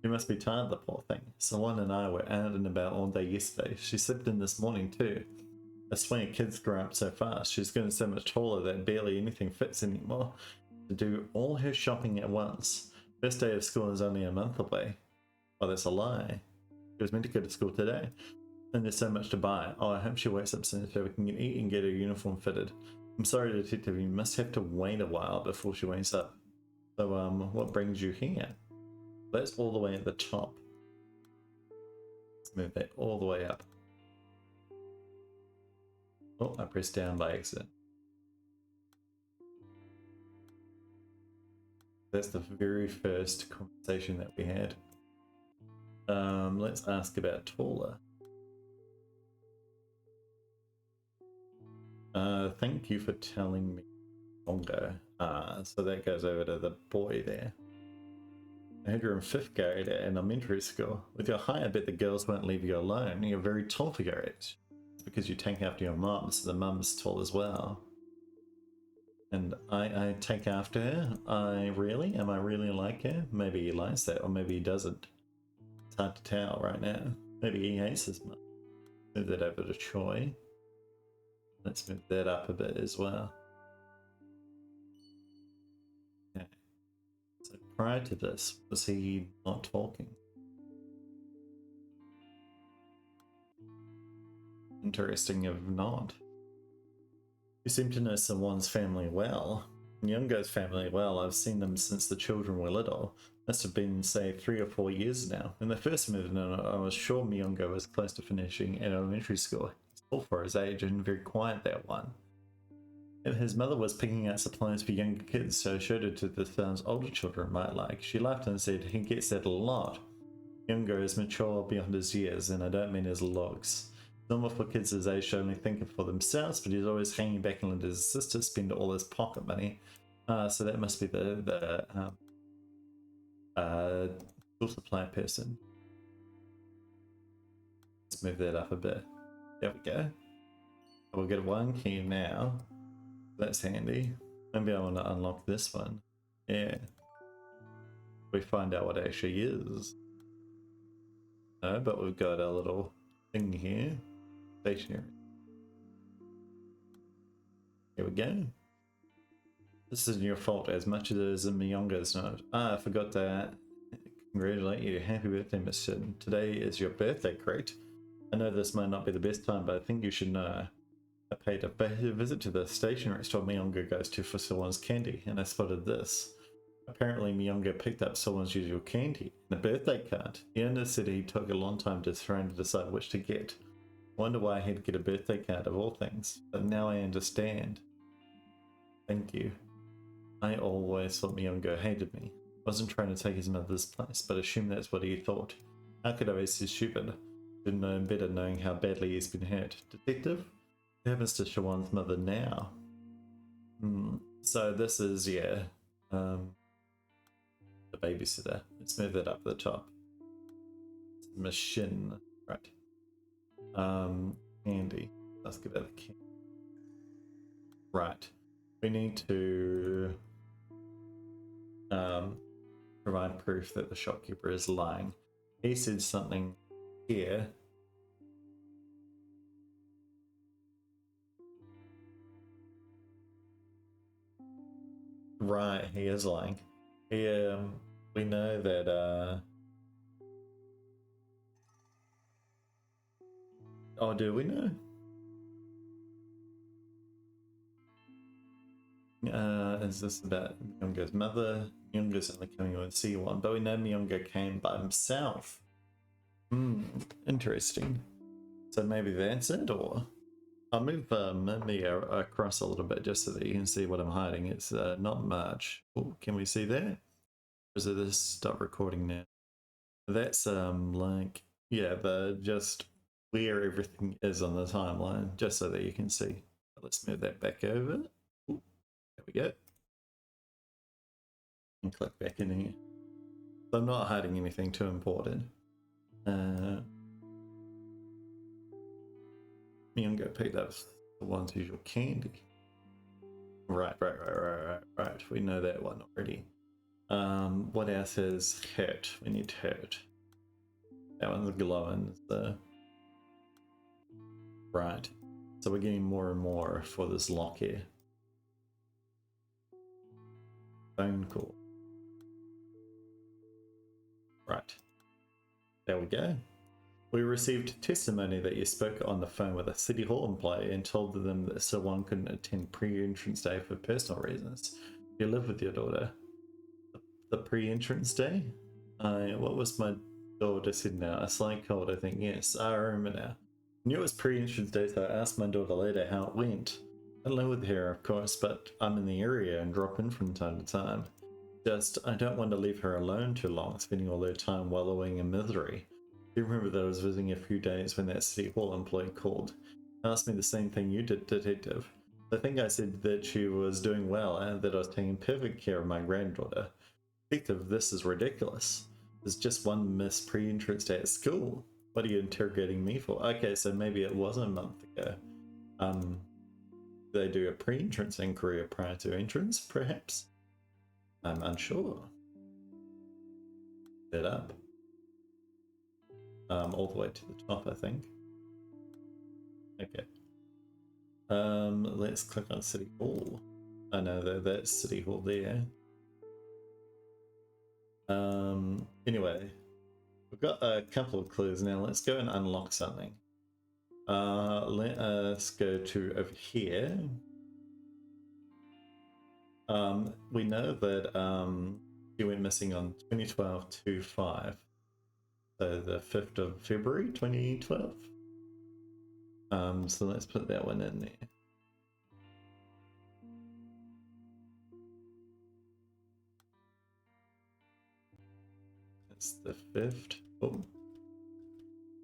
She must be tired, the poor thing. Swan and I were out and about all day yesterday. She slept in this morning too. I swear kids grow up so fast. She's getting so much taller that barely anything fits anymore. To do all her shopping at once. First day of school is only a month away. Oh, that's a lie. She was meant to go to school today. And there's so much to buy. Oh, I hope she wakes up soon so we can eat and get her uniform fitted. I'm sorry, Detective, you must have to wait a while before she wakes up. So, what brings you here? That's all the way at the top. Let's move that all the way up. Oh, I pressed down by accident. That's the very first conversation that we had. Let's ask about taller. Thank you for telling me longer. So that goes over to the boy there. I heard you're in 5th grade at an elementary school. With your height, I bet the girls won't leave you alone. You're very tall for your age. It's because you take after your mum, so the mum's tall as well. And I take after her? Am I really like her? Maybe he likes that, or maybe he doesn't. It's hard to tell right now. Maybe he hates his mum. Move that over to Choi. Let's move that up a bit as well. Okay. So prior to this, was he not talking? Interesting if not. You seem to know someone's family well. Myungo's family well. I've seen them since the children were little. Must have been, say, 3 or 4 years now. When they first moved in, I was sure Myungo was close to finishing at elementary school. He's tall for his age and very quiet, that one. And his mother was picking out supplies for younger kids, so I showed it to the son's older children might like. She laughed and said, he gets that a lot. Myungo is mature beyond his years, and I don't mean his looks. Normal for kids his age to only think for themselves, but he's always hanging back and letting his sister spend all his pocket money. So that must be the school supply person. Let's move that up a bit. There we go. We'll get 1 key now. That's handy. Maybe I want to unlock this one. Yeah. We find out what it actually is. No, but we've got a little thing here. Stationary. Here we go. This isn't your fault as much as it is in Myungo's not. I forgot that. Congratulate you. Happy birthday, Miss Shin. Today is your birthday, correct? I know this might not be the best time, but I think you should know. I paid a visit to the stationery store Myungo goes to for someone's candy, and I spotted this. Apparently Myungo picked up someone's usual candy, and a birthday card. The owner said he took a long time trying to decide which to get. Wonder why I had to get a birthday card of all things, but now I understand. Thank you. I always thought Myungo hated me. Wasn't trying to take his mother's place, but assumed that's what he thought. How could I be so stupid? Didn't know him better knowing how badly he's been hurt. Detective? What happens to Shawan's mother now? So this is, yeah, the babysitter. Let's move that up at the top. Machine. Right. Candy. Let's give that a candy. Right. We need to provide proof that the shopkeeper is lying. He said something here. Right, he is lying. We know that oh, do we know? Is this about Myungo's mother? Myungo's only coming with C1, but we know Myungo came by himself. Interesting. So maybe that's it, or I'll move maybe across a little bit just so that you can see what I'm hiding. It's not much. Oh, can we see that? Or is it this stop recording now? That's like, yeah, the just where everything is on the timeline, just so that you can see. Let's move that back over. Ooh, there we go. And click back in here. So I'm not hiding anything too important. Myungo picked up the one's usual candy. Right. We know that one already. What else is hurt? We need hurt. That one's glowing. So right. So we're getting more and more for this lock here. Phone call. Right. There we go. We received testimony that you spoke on the phone with a City Hall employee and told them that someone couldn't attend pre-entrance day for personal reasons. You live with your daughter. The pre-entrance day? What was my daughter said now? A slight cold, I think. Yes, I remember now. I knew it was pre-entrance day, so I asked my daughter later how it went. I live with her, of course, but I'm in the area and drop in from time to time. Just, I don't want to leave her alone too long, spending all her time wallowing in misery. You remember that I was visiting a few days when that City Hall employee called. Asked me the same thing you did, Detective. I think I said that she was doing well and that I was taking perfect care of my granddaughter. Detective, this is ridiculous. There's just one missed pre-entrance day at school. What are you interrogating me for? Okay, so maybe it was a month ago. They do a pre-entrance inquiry prior to entrance, perhaps? I'm unsure. Set up. All the way to the top, I think. Okay. Let's click on City Hall. I know that's City Hall there. Anyway, we've got a couple of clues now. Let's go and unlock something. Let us go to over here. We know that he went missing on 2012-5. So the 5th of February 2012. So let's put that one in there. That's the 5th. Oh,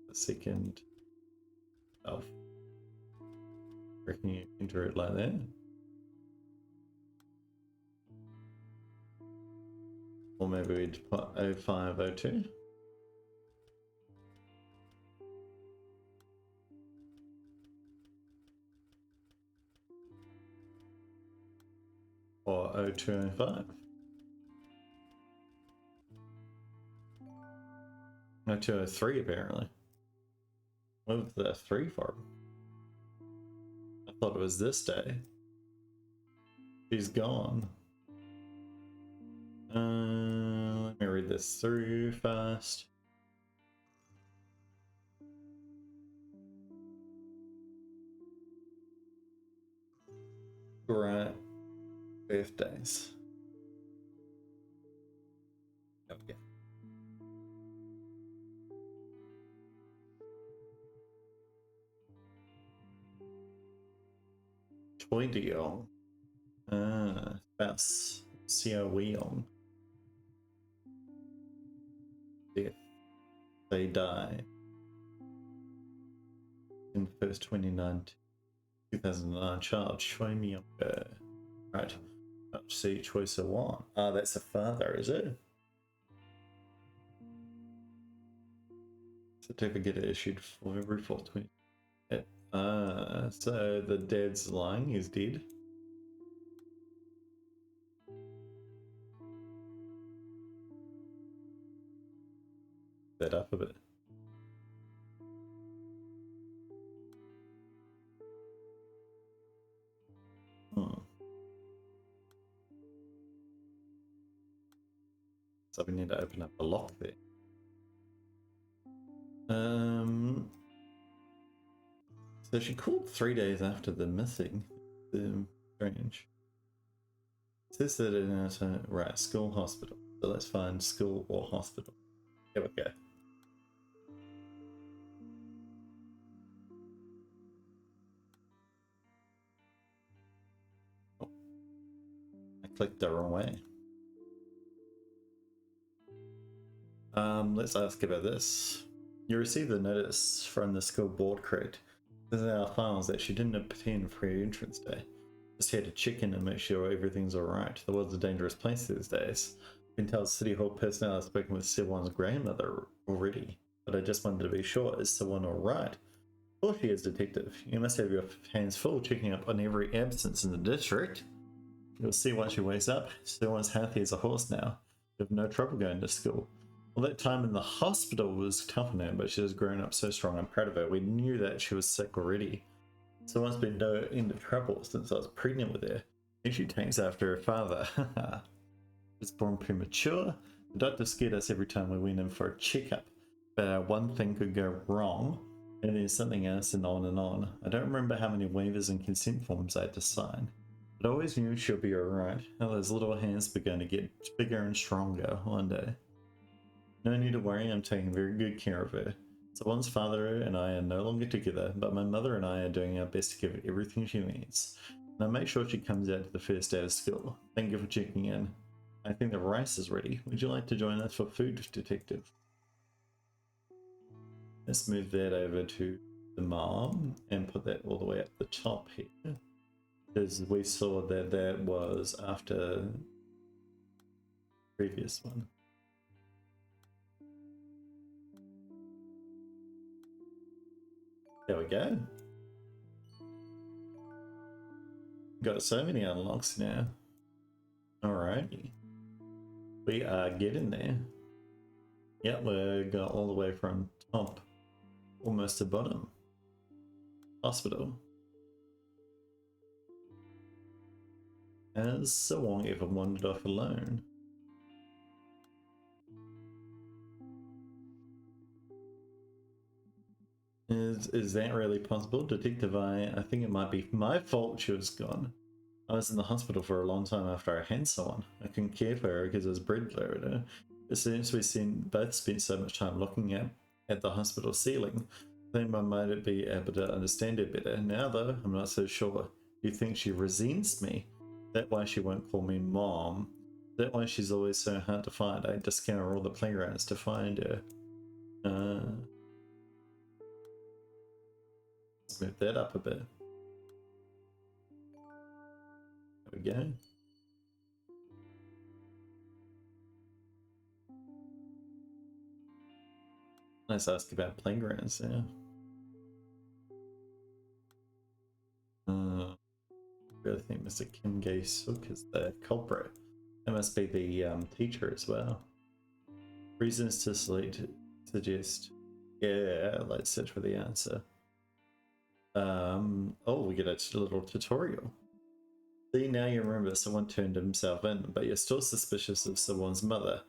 the 2nd of. Reckon you enter it like that. Or maybe we'd put 0502. Or 0205. 0203 apparently. What was the 3 for? I thought it was this day. She's gone. Let me read this through fast. Right. Birthdays. Okay. 20 on. That's COE on. Death. They die. In the first 2009 child. Show me on her. Right. See choice of one. Ah, that's a father, is it? Certificate issued February 4th, 20. So the dad's lying, he's dead. That up a bit. So we need to open up the lock there. So she called 3 days after the missing. Strange. It says that in a right, school, hospital. So let's find school or hospital. Here we go. Oh. I clicked the wrong way. Let's ask about this. You received a notice from the school board, correct? This is our files that she didn't attend pre-entrance day. Just had to check in and make sure everything's alright. The world's a dangerous place these days. You can tell City Hall personnel have spoken with someone's grandmother already, but I just wanted to be sure, is someone alright? Of course she is, Detective. You must have your hands full checking up on every absence in the district. You'll see once she wakes up, someone's healthy as a horse now. You have no trouble going to school. Well, that time in the hospital was tough on her, but she has grown up so strong. I'm proud of her. We knew that she was sick already. Someone's been no end of trouble since I was pregnant with her. And she takes after her father. Was born premature. The doctor scared us every time we went in for a checkup. But one thing could go wrong, and then something else, and on and on. I don't remember how many waivers and consent forms I had to sign. But I always knew she'll be alright. How those little hands began to get bigger and stronger one day. No need to worry, I'm taking very good care of her. Someone's father and I are no longer together, but my mother and I are doing our best to give her everything she needs. And I'll make sure she comes out to the first day of school. Thank you for checking in. I think the rice is ready. Would you like to join us for food, detective? Let's move that over to the mom and put that all the way up the top here. Because we saw that that was after the previous one. There we go. Got so many unlocks now. Alrighty. We are getting there. Yep, we're going all the way from top almost to bottom. Hospital. Has Sawong ever wandered off alone? Is that really possible? Detective I think it might be my fault she was gone. I was in the hospital for a long time after I had someone. I couldn't care for her because I was breadwinner. As soon as we both spent so much time looking at the hospital ceiling, I think I might be able to understand her better. Now though, I'm not so sure. Do you think she resents me? Is that why she won't call me mom? Is that why she's always so hard to find? I just scour all the playgrounds to find her. Let's move that up a bit. There we go. Let's ask about playgrounds now. I really think Mr. Kim Gae-suk is the culprit. That must be the teacher as well. Reasons to suggest. Yeah, let's search for the answer. Oh, we get a little tutorial. See, now you remember someone turned himself in, but you're still suspicious of someone's mother.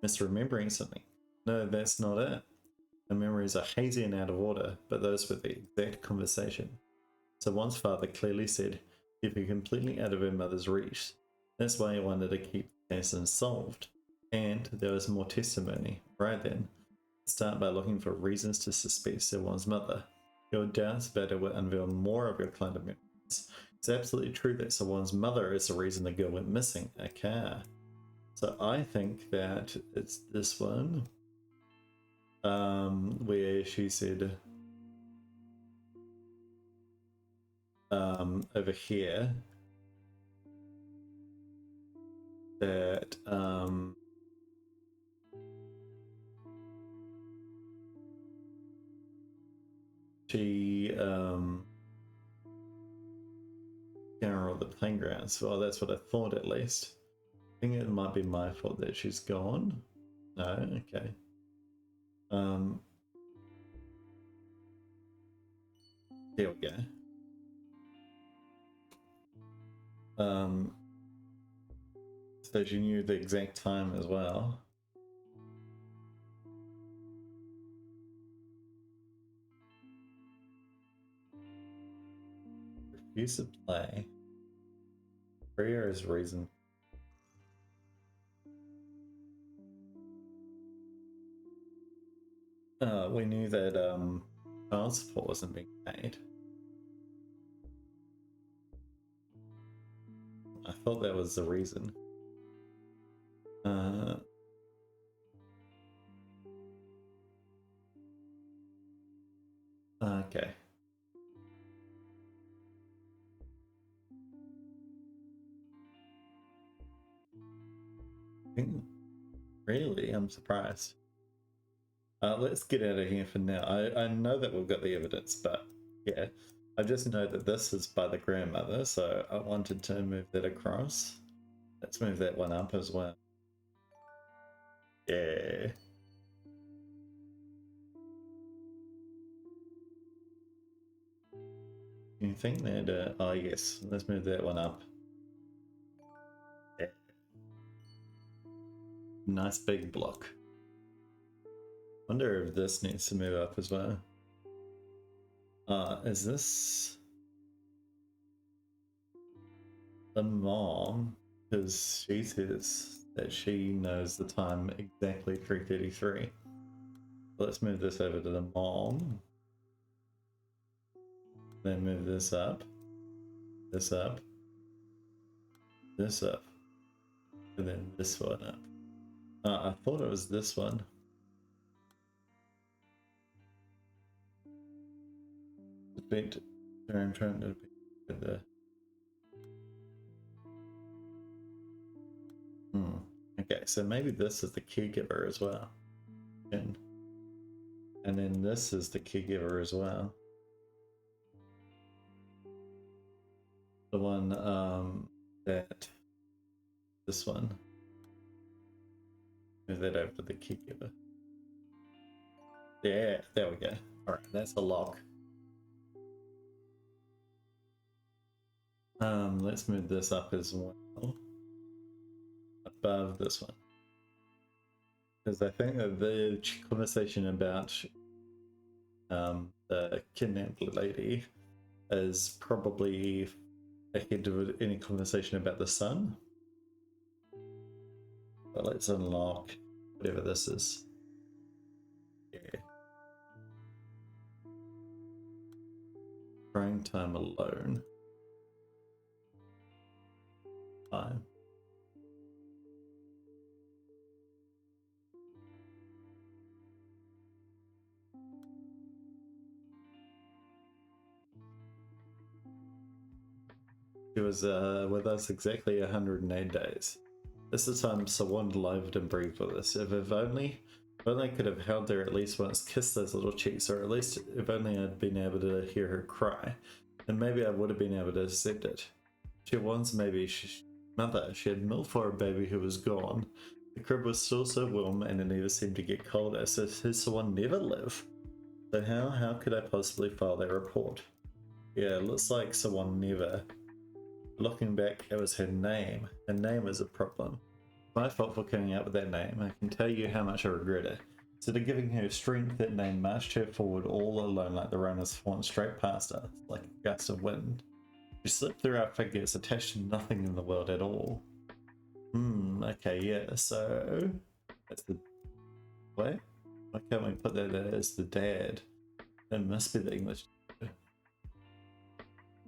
Misremembering something. No, that's not it. The memories are hazy and out of order, but those were the exact conversation. So one's father clearly said, keep her completely out of her mother's reach. That's why he wanted to keep the case unsolved. And there was more testimony. Right then, start by looking for reasons to suspect someone's mother. Your doubts about her will unveil more of your client memories. It's absolutely true that someone's mother is the reason the girl went missing. Okay. So I think that it's this one. Where she said over here that she general the playgrounds. Well, that's what I thought at least. I think it might be my fault that she's gone. No, okay. There we go. So she knew the exact time as well. Refuse to play. Prayer is reason. We knew that child support wasn't being paid. I thought that was the reason. Okay. Really? I'm surprised. Let's get out of here for now. I know that we've got the evidence, but yeah. I just know that this is by the grandmother, so I wanted to move that across. Let's move that one up as well. Yeah. You think that, oh yes, let's move that one up. Yeah. Nice big block. Wonder if this needs to move up as well. Is this the mom? Because she says that she knows the time exactly 3:33. Let's move this over to the mom. Then move this up, this up, this up, and then this one up. I thought it was this one. Debate. I'm trying to debate the. Okay, so maybe this is the caregiver as well. And then this is the caregiver as well. The one that this one. Move that over to the caregiver. Yeah, there we go. Alright, that's a lock. Let's move this up as well. Above this one. Because I think that the conversation about the kidnapped lady is probably ahead of any conversation about the son. But let's unlock whatever this is. Yeah. Crying time alone. 5. She was with us exactly 108 days. This is the time someone lived and breathed with us. If only I could have held her at least once, kissed those little cheeks, or at least if only I'd been able to hear her cry, then maybe I would have been able to accept it. She was maybe mother. She had milk for her baby who was gone. The crib was still so warm and it never seemed to get colder, so his someone never live. So how could I possibly file that report? Yeah, it looks like someone never. Looking back, it was her name. Her name was a problem. My fault for coming out with that name. I can tell you how much I regret it. Instead of giving her strength, that name marched her forward all alone like the runners fought straight past her, like a gust of wind. She slipped through our figures, attached to nothing in the world at all. Okay, yeah, so that's the wait. Why can't we put that as the dad? It must be the English.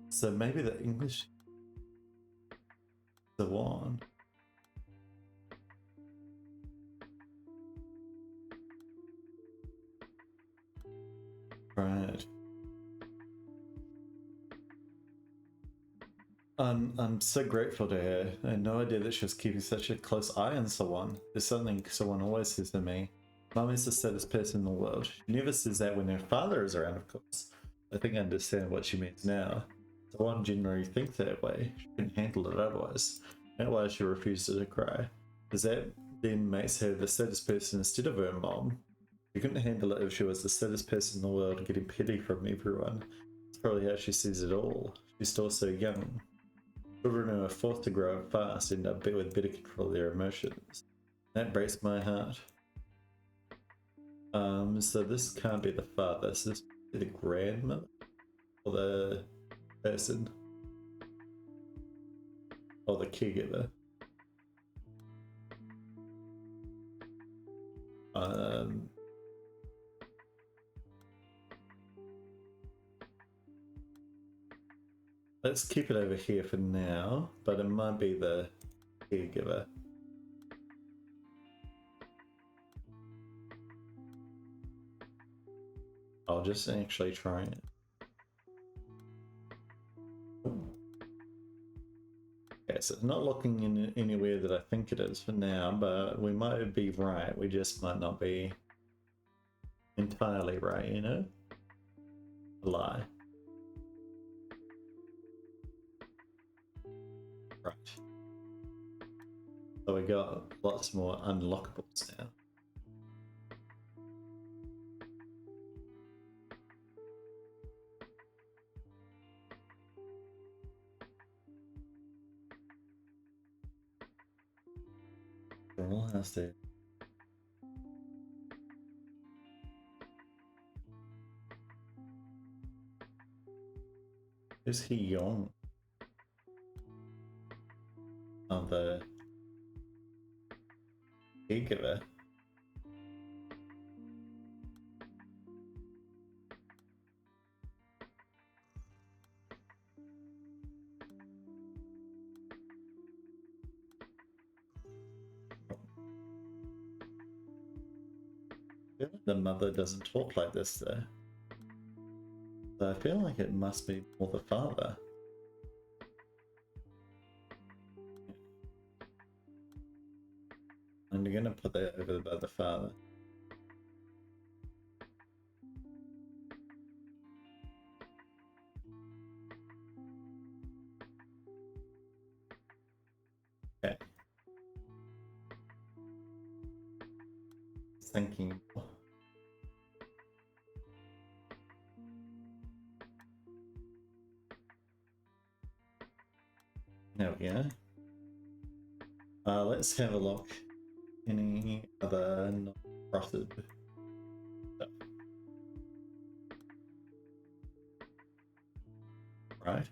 So maybe the English the one. Right. I'm so grateful to her. I had no idea that she was keeping such a close eye on someone. There's something someone always says to me. Mum is the saddest person in the world. She never says that when her father is around, of course. I think I understand what she means now. Someone generally thinks that way. She couldn't handle it otherwise. That's why she refuses to cry. Does that then makes her the saddest person instead of her mom? She couldn't handle it if she was the saddest person in the world, getting pity from everyone. That's probably how she sees it all. She's still so young. Children who are forced to grow up fast end up with better control of their emotions. That breaks my heart. So this can't be the father, so this be the grandmother? Or the person? Or the caregiver? Let's keep it over here for now, but it might be the caregiver. I'll just actually try it. Okay, so it's not looking in anywhere that I think it is for now, but we might be right. We just might not be entirely right, you know? A lie. Right. So we got lots more unlockables now. terrible. How's that? Who's he young? Oh, the caregiver. I feel like the mother doesn't talk like this though. So I feel like it must be more the father. I'm gonna put that over by the father. Okay. Thinking. There we go. Let's have a look. Any other non-frosted stuff? Right.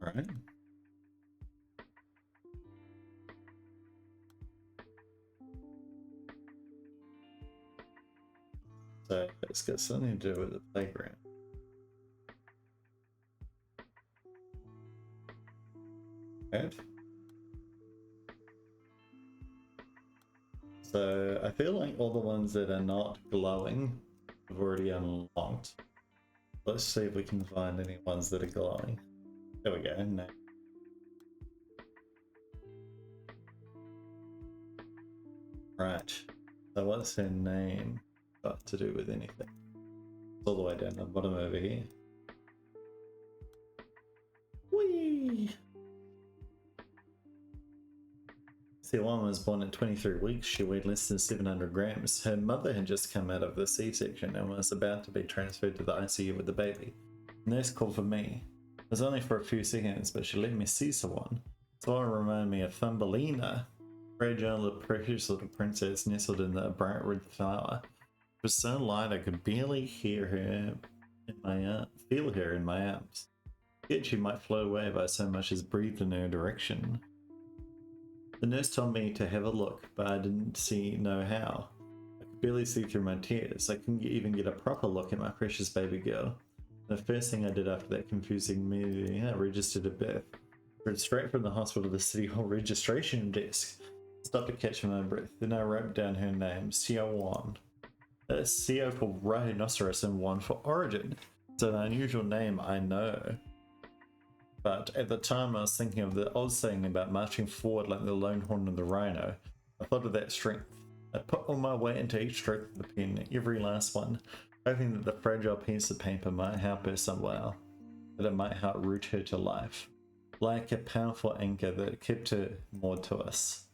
Right. So it's got something to do with the playground. Right. So I feel like all the ones that are not glowing have already unlocked. Let's see if we can find any ones that are glowing. There we go. No. Right. So what's her name got to do with anything? It's all the way down the bottom over here. Whee! C1 was born at 23 weeks. She weighed less than 700 grams. Her mother had just come out of the C-section and was about to be transferred to the ICU with the baby. The nurse called for me. It was only for a few seconds, but she let me see someone. Someone reminded me of Thumbelina, fragile, precious little princess nestled in the bright red flower. It was so light I could barely hear her in my feel her in my arms. Yet she might float away if I so much as breathed in her direction. The nurse told me to have a look, but I didn't know how. I could barely see through my tears. I couldn't even get a proper look at my precious baby girl. And the first thing I did after that confusing meeting, I registered a birth. Ran straight from the hospital to the city hall registration desk. Stopped to catch my breath. Then I wrote down her name, CO1. That's CO for rhinoceros and 1 for origin. It's an unusual name, I know. But at the time I was thinking of the old saying about marching forward like the lone horn of the rhino. I thought of that strength. I put all my weight into each stroke of the pen, every last one, hoping that the fragile piece of paper might help her somehow, that it might help root her to life. Like a powerful anchor that kept her moored to us.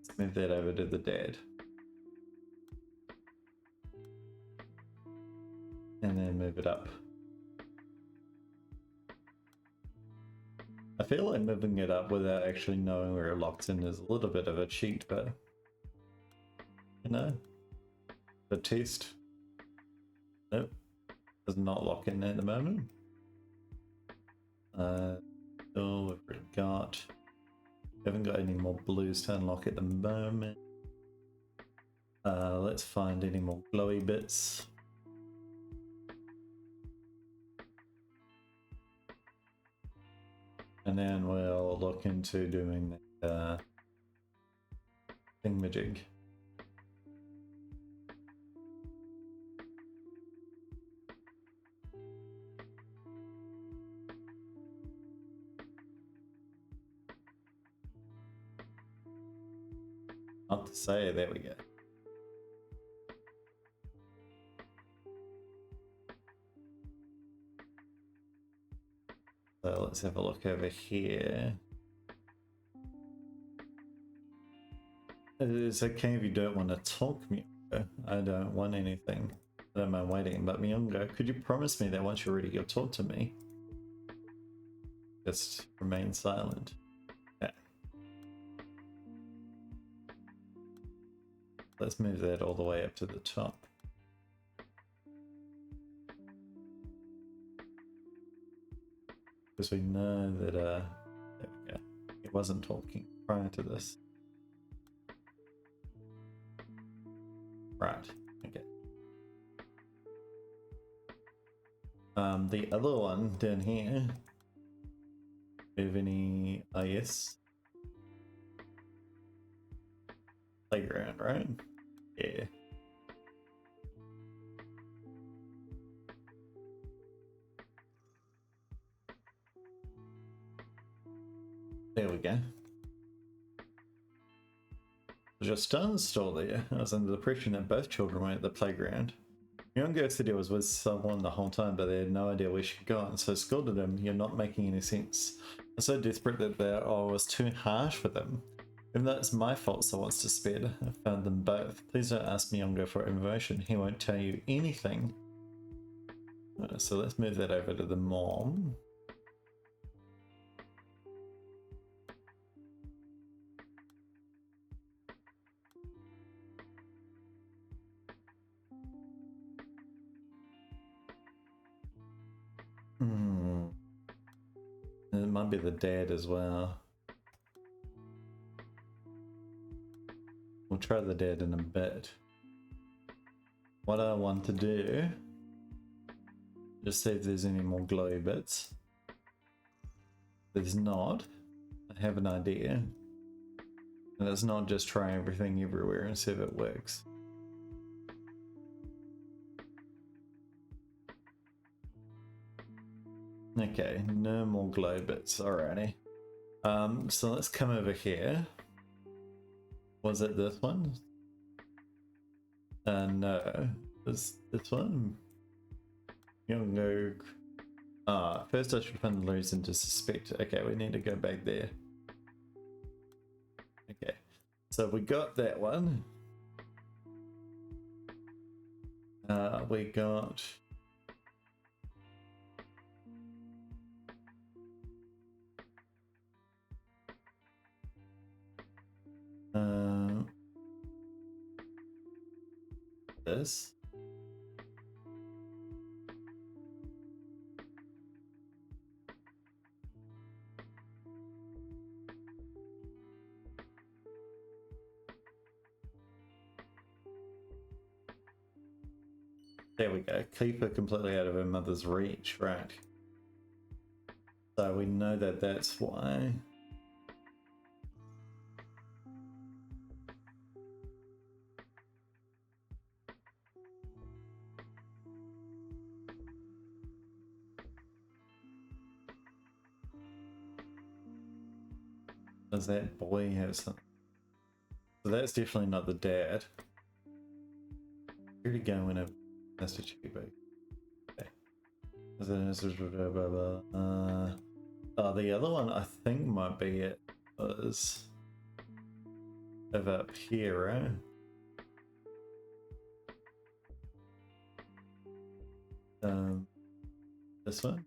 Let's move that over to the dad. And then move it up. I feel like moving it up without actually knowing where it locks in is a little bit of a cheat, but you know, the test. Nope, does not lock in at the moment. Oh, we've already got. We haven't got any more blues to unlock at the moment. Let's find any more glowy bits. And then we'll look into doing the thingamajig. Not to say, there we go. So let's have a look over here. It's okay if you don't want to talk, Miko. I don't want anything. I don't mind waiting, but Myungo, could you promise me that once you're ready, you'll talk to me? Just remain silent. Okay. Let's move that all the way up to the top. Because we know that, there we go. He wasn't talking prior to this. Right, okay. The other one down here. Do you have any, oh yes. Playground, right? Yeah. There we go. There's a stone store there. I was under the impression that both children were at the playground. Myungo said he was with someone the whole time, but they had no idea where she'd gone, so I scolded him. You're not making any sense. I'm so desperate that I was too harsh with him. Even though it's my fault someone's despaired, I found them both. Please don't ask Myungo for information. He won't tell you anything. So let's move that over to the mom. It might be the dad as well. We'll try the dad in a bit. What I want to do, just see if there's any more glowy bits. If there's not, I have an idea. And it's not just try everything everywhere and see if it works. Okay, no more glow bits, alrighty. So let's come over here. Was it this one? No. Was this one? Young first I should find the reason to suspect. Okay, we need to go back there. Okay, so we got that one. We got... this. There we go. Keep her completely out of her mother's reach, right? So we know that that's why. Does that boy have something? So that's definitely not the dad. Where'd he go whenever Mr. Chico? Okay. Oh, the other one I think might be it was over up here, right? This one?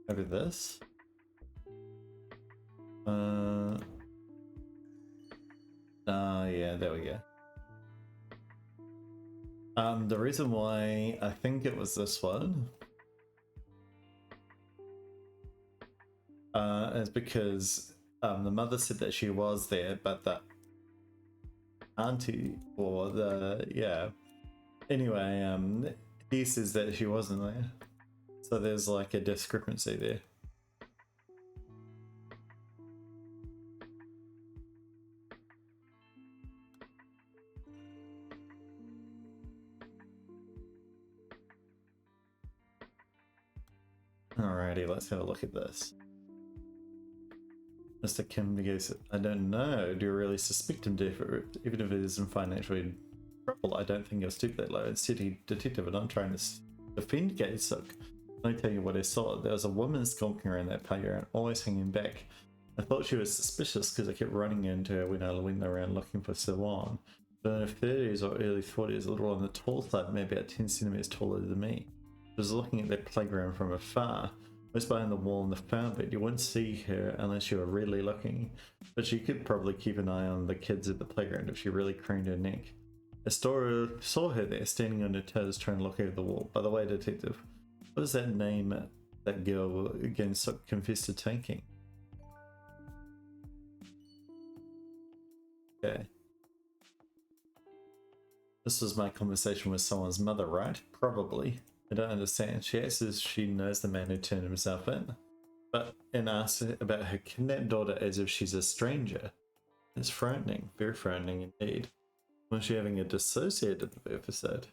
Over this? Yeah, there we go. The reason why I think it was this one is because the mother said that she was there, but the auntie or anyway, he says that she wasn't there, so there's like a discrepancy there. Alrighty, let's have a look at this. Mr. Kim goes, I don't know. Do you really suspect him, even if it isn't financially trouble? I don't think he'll stoop that low. It's city detective, and I'm trying to defend Gaysuk. Let me tell you what I saw. There was a woman skulking around that playground, always hanging back. I thought she was suspicious because I kept running into her when I went around looking for Siwan. But in her 30s or early 40s, a little on the tall side, maybe about 10 centimeters taller than me. I was looking at that playground from afar. Most behind the wall in the far bit, you wouldn't see her unless you were really looking. But you could probably keep an eye on the kids at the playground if she really craned her neck. I saw her there, standing on her toes, trying to look over the wall. By the way, detective, what is that name that girl again confessed to taking? Okay. This was my conversation with someone's mother, right? Probably. I don't understand. She acts as she knows the man who turned himself in, and asks about her kidnapped daughter as if she's a stranger. It's frightening, very frightening indeed. Was she having a dissociated episode?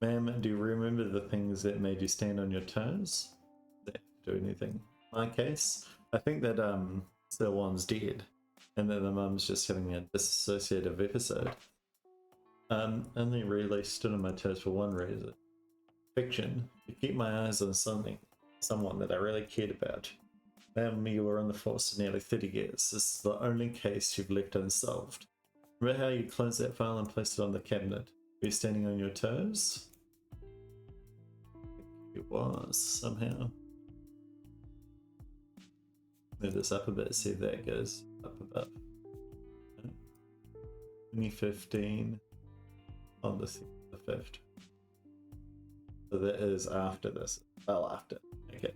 Ma'am, do you remember the things that made you stand on your toes? Did that do anything? In my case, I think that the one's dead, and that the mum's just having a dissociative episode. Only really stood on my toes for one reason. Fiction, to keep my eyes on someone that I really cared about. Ma'am, you were on the force for nearly 30 years. This is the only case you've left unsolved. Remember how you closed that file and placed it on the cabinet? Were you standing on your toes? It was, somehow. Move this up a bit, see if that goes up above. 2015 on the 5th. So that is after this. Well, after. Okay.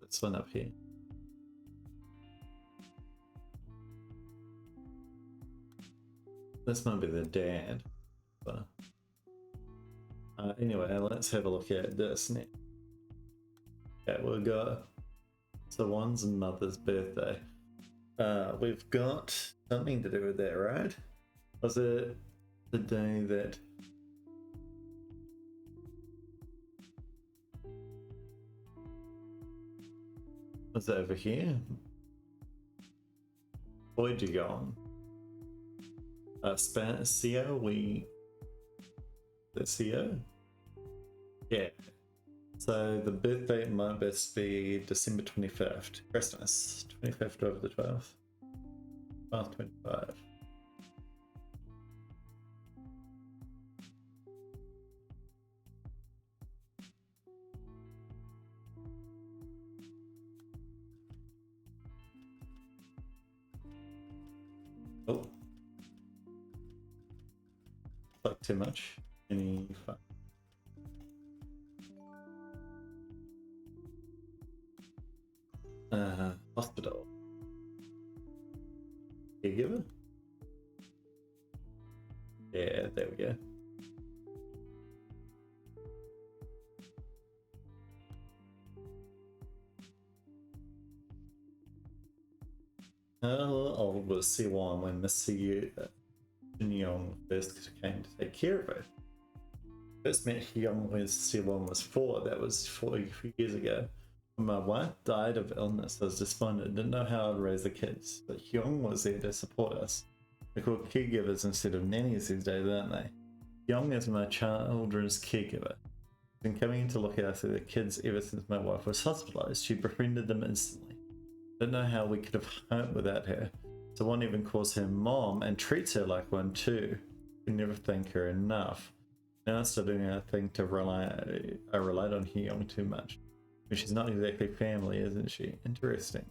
This one up here. This might be the dad. But anyway, let's have a look at this now. Okay, we'll go. So one's mother's birthday. We've got something to do with that, right? Was it the day that... Was it over here? Where'd you go on? CO, the CO? Yeah. So the birth date might best be December 25th. Christmas. 25th over the 12th. 12th, 25. Oh. Like too much. Any fun? Hospital. Caregiver? Yeah, there we go. How old was Siwan when Miss Hyung first came to take care of her? First met Hyung when Siwan was 4. That was 4 years ago. When my wife died of illness, I was despondent, didn't know how I'd raise the kids. But Hyung was there to support us. They're called caregivers instead of nannies these days, aren't they? Hyung is my children's caregiver. She's been coming in to look after the kids ever since my wife was hospitalized. She befriended them instantly. Didn't know how we could have home without her. So one even calls her mom and treats her like one too. We never thank her enough. Now it's doing a thing to I relied on Hyung too much. But she's not exactly family, isn't she? Interesting.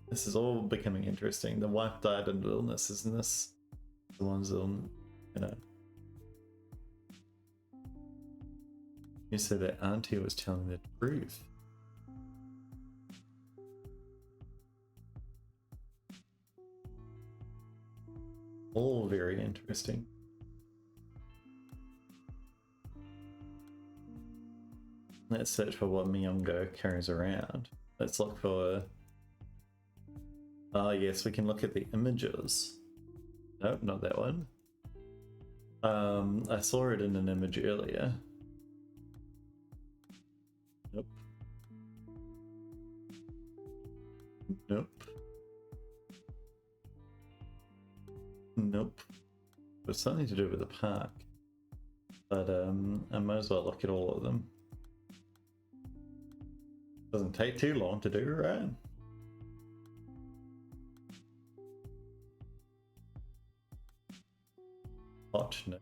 This is all becoming interesting. The wife died of illness, isn't this? The one's on, you know. You said that auntie was telling the truth. All very interesting. Let's search for what Myungo carries around. Let's look for... Oh yes, we can look at the images. Nope, not that one. I saw it in an image earlier. Nope. Nope. Nope. It was something to do with the park. But I might as well look at all of them. Doesn't take too long to do, right? Hot? No.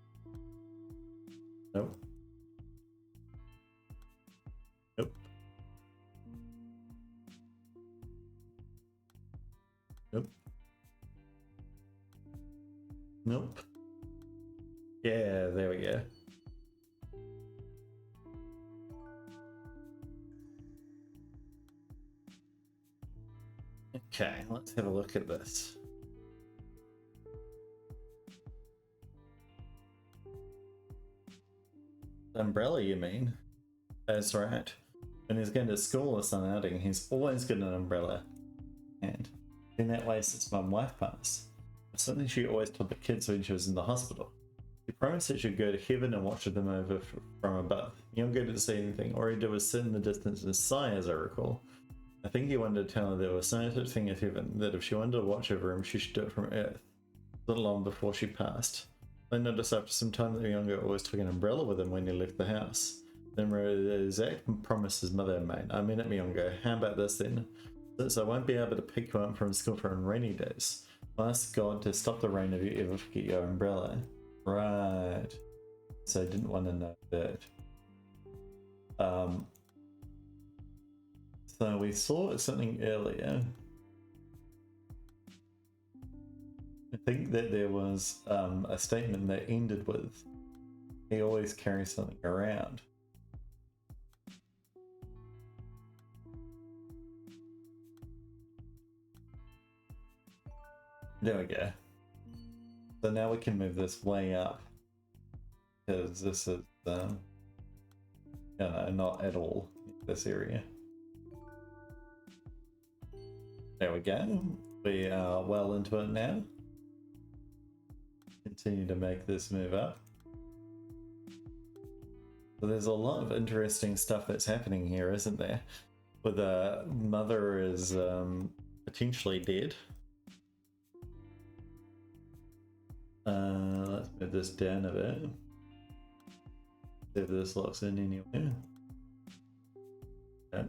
Nope. Nope. Nope. Nope. Yeah, there we go. Okay, let's have a look at this. Umbrella, you mean? That's right. When he's going to school or some outing, he's always got an umbrella. And in that way since my wife passed. It's something she always told the kids when she was in the hospital. She promised that she'd go to heaven and watch them over from above. Youngo didn't say anything. All he did was sit in the distance and sigh, as I recall. I think he wanted to tell her there was no such thing as heaven, that if she wanted to watch over him, she should do it from Earth. Not long before she passed. I noticed after some time that Youngo always took an umbrella with him when he left the house. Then the exact promise his mother had made. I mean it, Myongo. How about this then? Since I won't be able to pick you up from school for on rainy days, I'll ask God to stop the rain if you ever forget your umbrella. Right. So I didn't want to know that. So we saw something earlier. I think that there was a statement that ended with, he always carries something around. There we go. So now we can move this way up, because this is, you know, not at all this area. There we go. We are well into it now. Continue to make this move up. So there's a lot of interesting stuff that's happening here, isn't there? Where the mother is potentially dead. Let's move this down a bit. See if this locks in anywhere. Okay.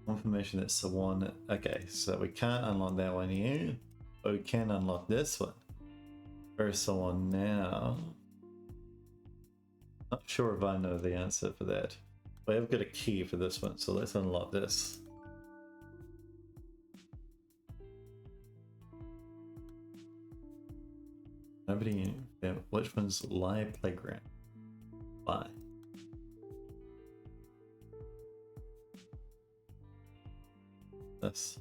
Confirmation that Sawan. Okay, so we can't unlock that one here, but we can unlock this one. Where's Sawan now? Not sure if I know the answer for that. We have got a key for this one, so let's unlock this. Nobody. Which one's live playground? Bye. This.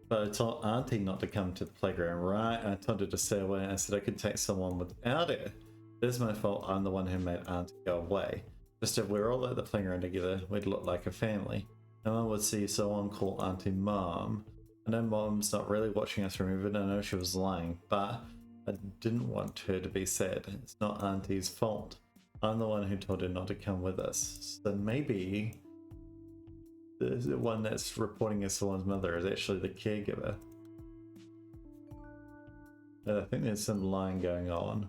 But I told Auntie not to come to the playground, right? I told her to stay away. I said I could take someone without her. It is my fault. I'm the one who made Auntie go away. Just if we were all at the playground together, we'd look like a family. No one would see someone call Auntie Mom. I know Mom's not really watching us from here, but I know she was lying. But I didn't want her to be sad. It's not Auntie's fault. I'm the one who told her not to come with us. So maybe the one that's reporting as someone's mother is actually the caregiver. I think there's some lying going on.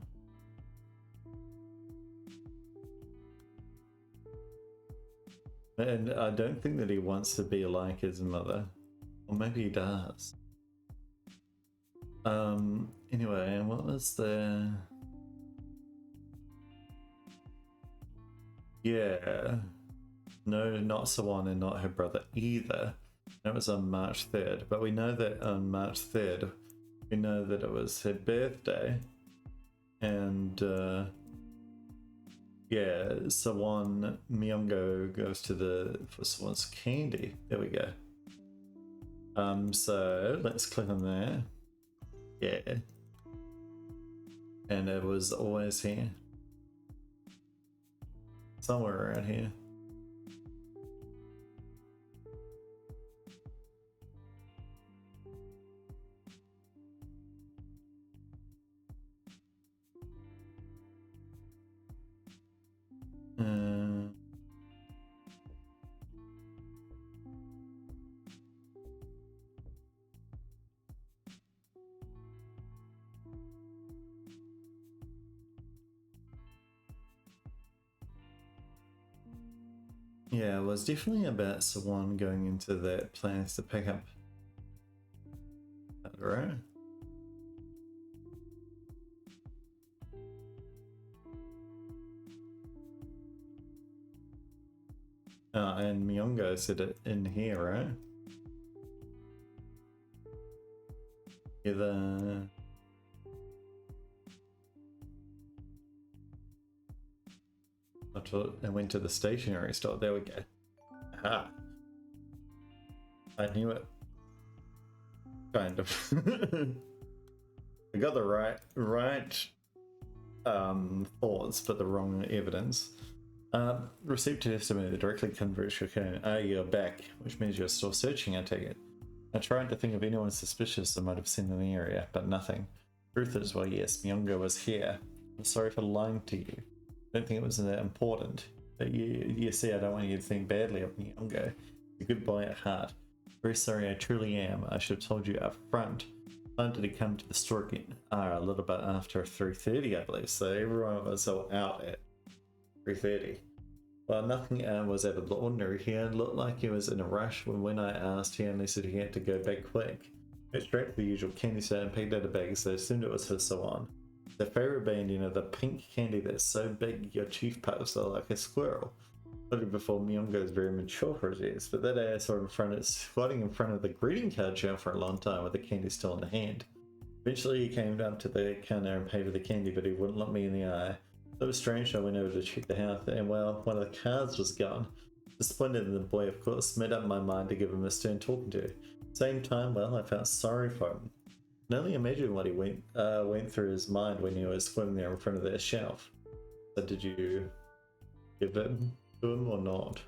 And I don't think that he wants to be like his mother. Or maybe he does. Anyway, what was the... Yeah. No, not Sawan and not her brother either. That was on March 3rd. But we know that on March 3rd, we know that it was her birthday. And, yeah, Sawan Myongo goes to for Sawan's candy. There we go. So let's click on there. Yeah. And it was always here. Somewhere around here. Yeah, it was definitely about someone going into that plans to pick up. Right? And Myongo said it in here, right? Either. I went to the stationery store. There we go. Aha. I knew it. Kind of. I got the right thoughts, but the wrong evidence. Received testimony that directly converts your code. You're back, which means you're still searching, I take it. I tried to think of anyone suspicious I might have seen in the area, but nothing. Truth is, well, yes, Myongo was here. I'm sorry for lying to you. I don't think it was that important. But you see, I don't want you to think badly of Myongo. You're a good boy at heart. Very sorry, I truly am. I should have told you up front. When did he come to the store again? A little bit after 3:30, I believe. So everyone was all out at 3:30. Well, nothing was out of the ordinary. He looked like he was in a rush when I asked, he only said he had to go back quick. Went straight to the usual candy store and picked out a bag, so assumed it was his salon. The favorite band, you know, the pink candy that's so big your chief puffs are like a squirrel. Looking before Myongo is very mature for his years, but that day I saw him squatting in front of the greeting card show for a long time with the candy still in the hand. Eventually he came up to the counter and paid for the candy, but he wouldn't look me in the eye. It was strange. I went over to check the house, and well, one of the cards was gone. Disappointed in the boy, of course, made up my mind to give him a stern talking to. Same time, well, I felt sorry for him. I can only imagine what he went through his mind when he was swimming there in front of that shelf. So did you give it to him or not?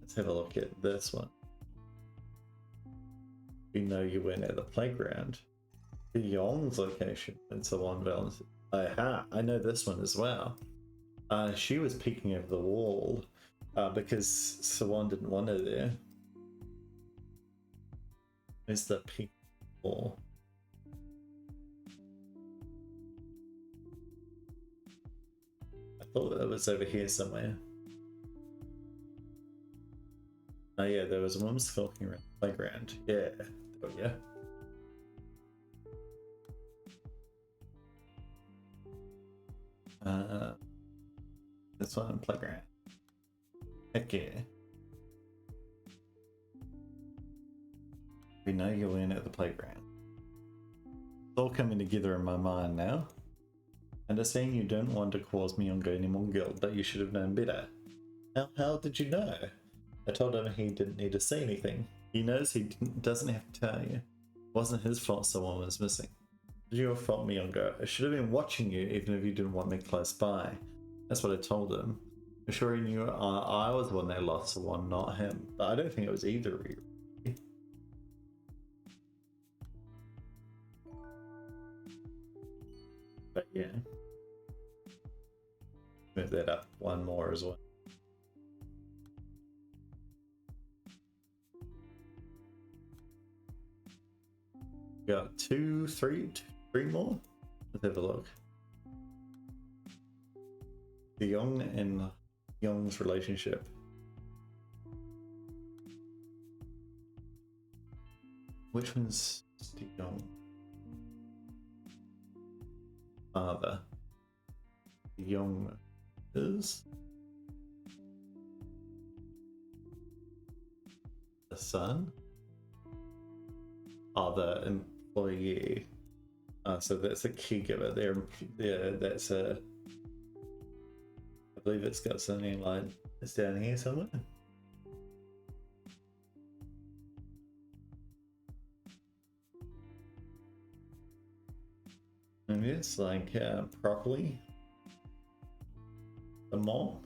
Let's have a look at this one. We know you went at the playground. The Yong's location and so on. Balance. Aha, I know this one as well. She was peeking over the wall because Sawan didn't want her there. Where's the peek wall? I thought it was over here somewhere. Oh yeah, there was a woman skulking around the playground. Yeah, there we go. This one, playground. Heck yeah. We know you win at the playground. It's all coming together in my mind now. Understand you don't want to cause Myongo any more guilt, but you should have known better. How did you know? I told him he didn't need to say anything. He knows he doesn't have to tell you. It wasn't his fault someone was missing. It was your fault, Myongo. I should have been watching you even if you didn't want me close by. That's what I told him. I'm sure he knew I was the one that lost the one, not him. But I don't think it was either of you. But yeah. Move that up one more as well. Got three more. Let's have a look. The Young and Young's relationship. Which one's the Young? Father. The Young is the son. Oh, the employee. So that's a caregiver. That's a. I believe it's got something like it's down here somewhere. Maybe it's like properly. The mom.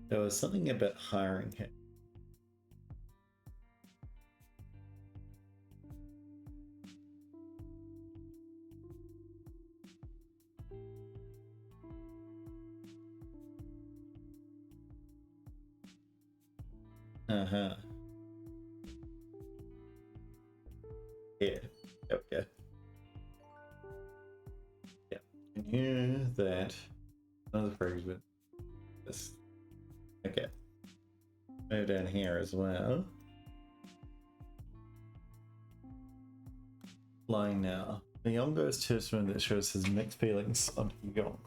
There was something about hiring him. Uh-huh. Yeah. Okay. Yeah. And here that another fragment. This. Okay. Move down here as well. Lying now. Nyong'o's testimony that shows his mixed feelings on Hyung.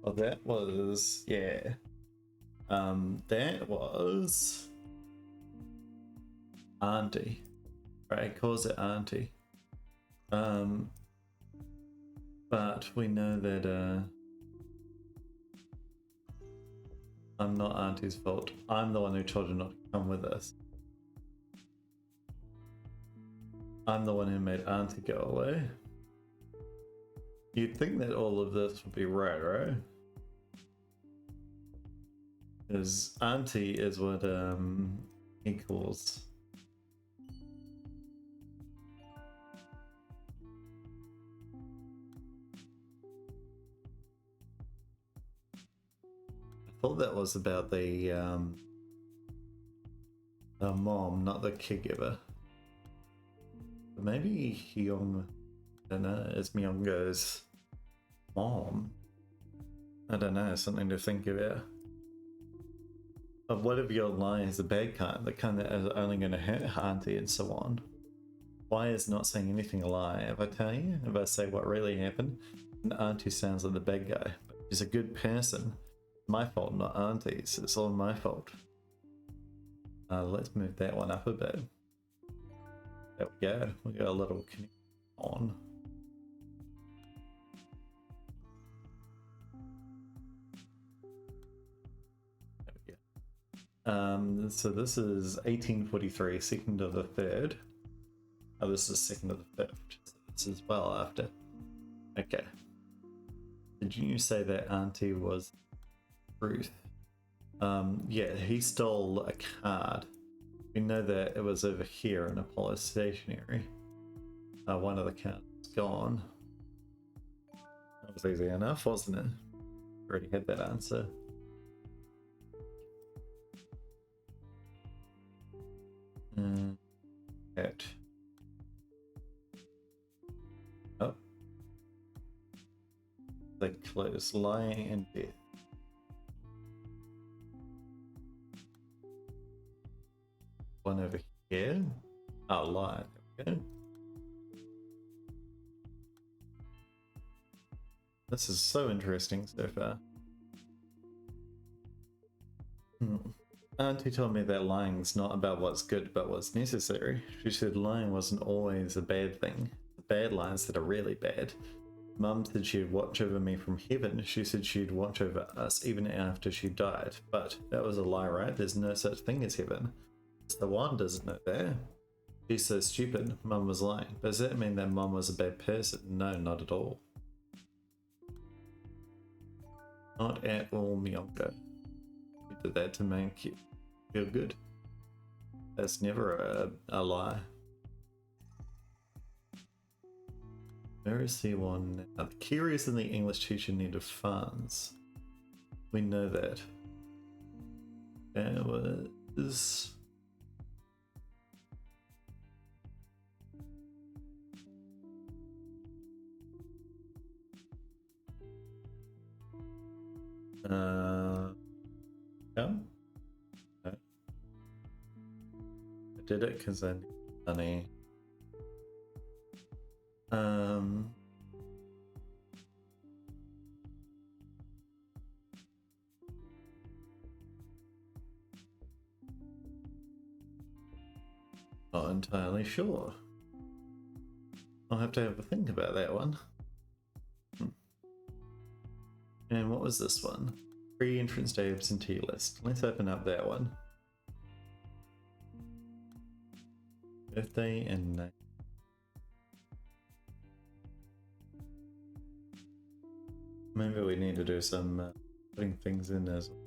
Well, that was, yeah. That was Auntie. Right, he calls it Auntie. But we know that I'm not Auntie's fault. I'm the one who told her not to come with us. I'm the one who made Auntie go away. You'd think that all of this would be right? Because Auntie is what he calls. I thought that was about the mom, not the caregiver. But maybe Hyung, I don't know, is Myunggo's mom. I don't know, something to think about. But what if your lie is a bad kind, the kind that is only going to hurt Auntie and so on? Why is not saying anything a lie? If I tell you, if I say what really happened, then Auntie sounds like the bad guy. But she's a good person. It's my fault, not Auntie's. It's all my fault. Let's move that one up a bit. There we go. We got a little connection on. So this is 1843, 2nd of the 3rd. Oh, this is 2nd of the 5th. So this is well after. Okay. Did you say that Auntie was Ruth? Yeah, he stole a card. We know that it was over here in Apollo Stationery. One of the cards is gone. That was easy enough, wasn't it? Already had that answer. Oh. They close. Lying and death. One over here. Oh, lie. There we go. This is so interesting so far. Auntie told me that lying's not about what's good but what's necessary. She said lying wasn't always a bad thing. The bad lies that are really bad. Mum said she'd watch over me from heaven. She said she'd watch over us even after she died. But that was a lie, right? There's no such thing as heaven. So Wan doesn't know that. She's so stupid. Mum was lying. Does that mean that Mum was a bad person? No, not at all. Not at all, Myong'o. You did that to make you feel good. That's never a lie. Where is he one now? The curious and the English teacher needed funds. We know that. There was... Yeah. No. I did it because I need money. Not entirely sure. I'll have to have a think about that one. And what was this one? Pre-entrance day absentee list. Let's open up that one. Birthday and name. Maybe we need to do some putting things in as well.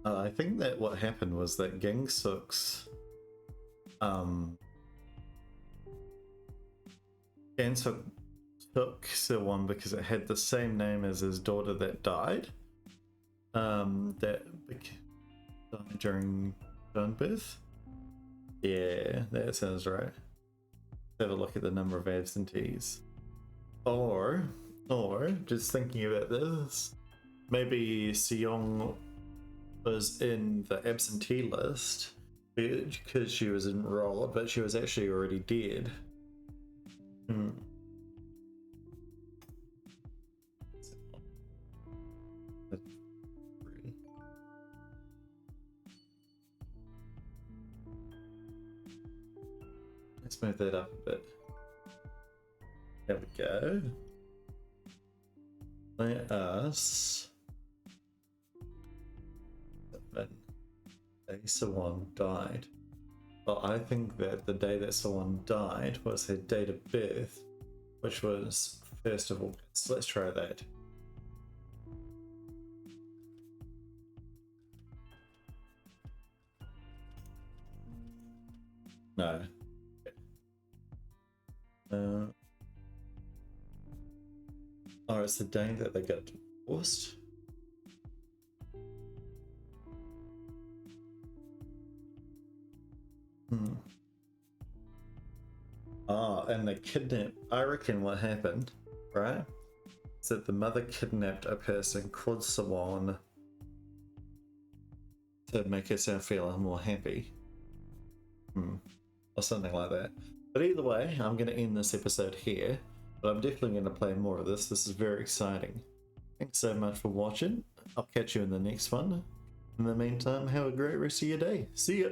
I think that what happened was that Gangsuk's Gangsuk took someone because it had the same name as his daughter that died. That died during childbirth. Yeah, that sounds right. Have a look at the number of absentees. Or just thinking about this, maybe Seong was in the absentee list because she was enrolled, but she was actually already dead. Let's move that up a bit. There we go. Let us. Day someone died. Well, I think that the day that someone died was their date of birth, which was 1st of August. Let's try that. No. Oh, it's the day that they got divorced. Ah, and they kidnapped. I reckon what happened, right, is that the mother kidnapped a person called Sawan to make herself feel more happy. Or something like that. But either way, I'm going to end this episode here. But I'm definitely going to play more of this. This is very exciting. Thanks so much for watching. I'll catch you in the next one. In the meantime, have a great rest of your day. See ya!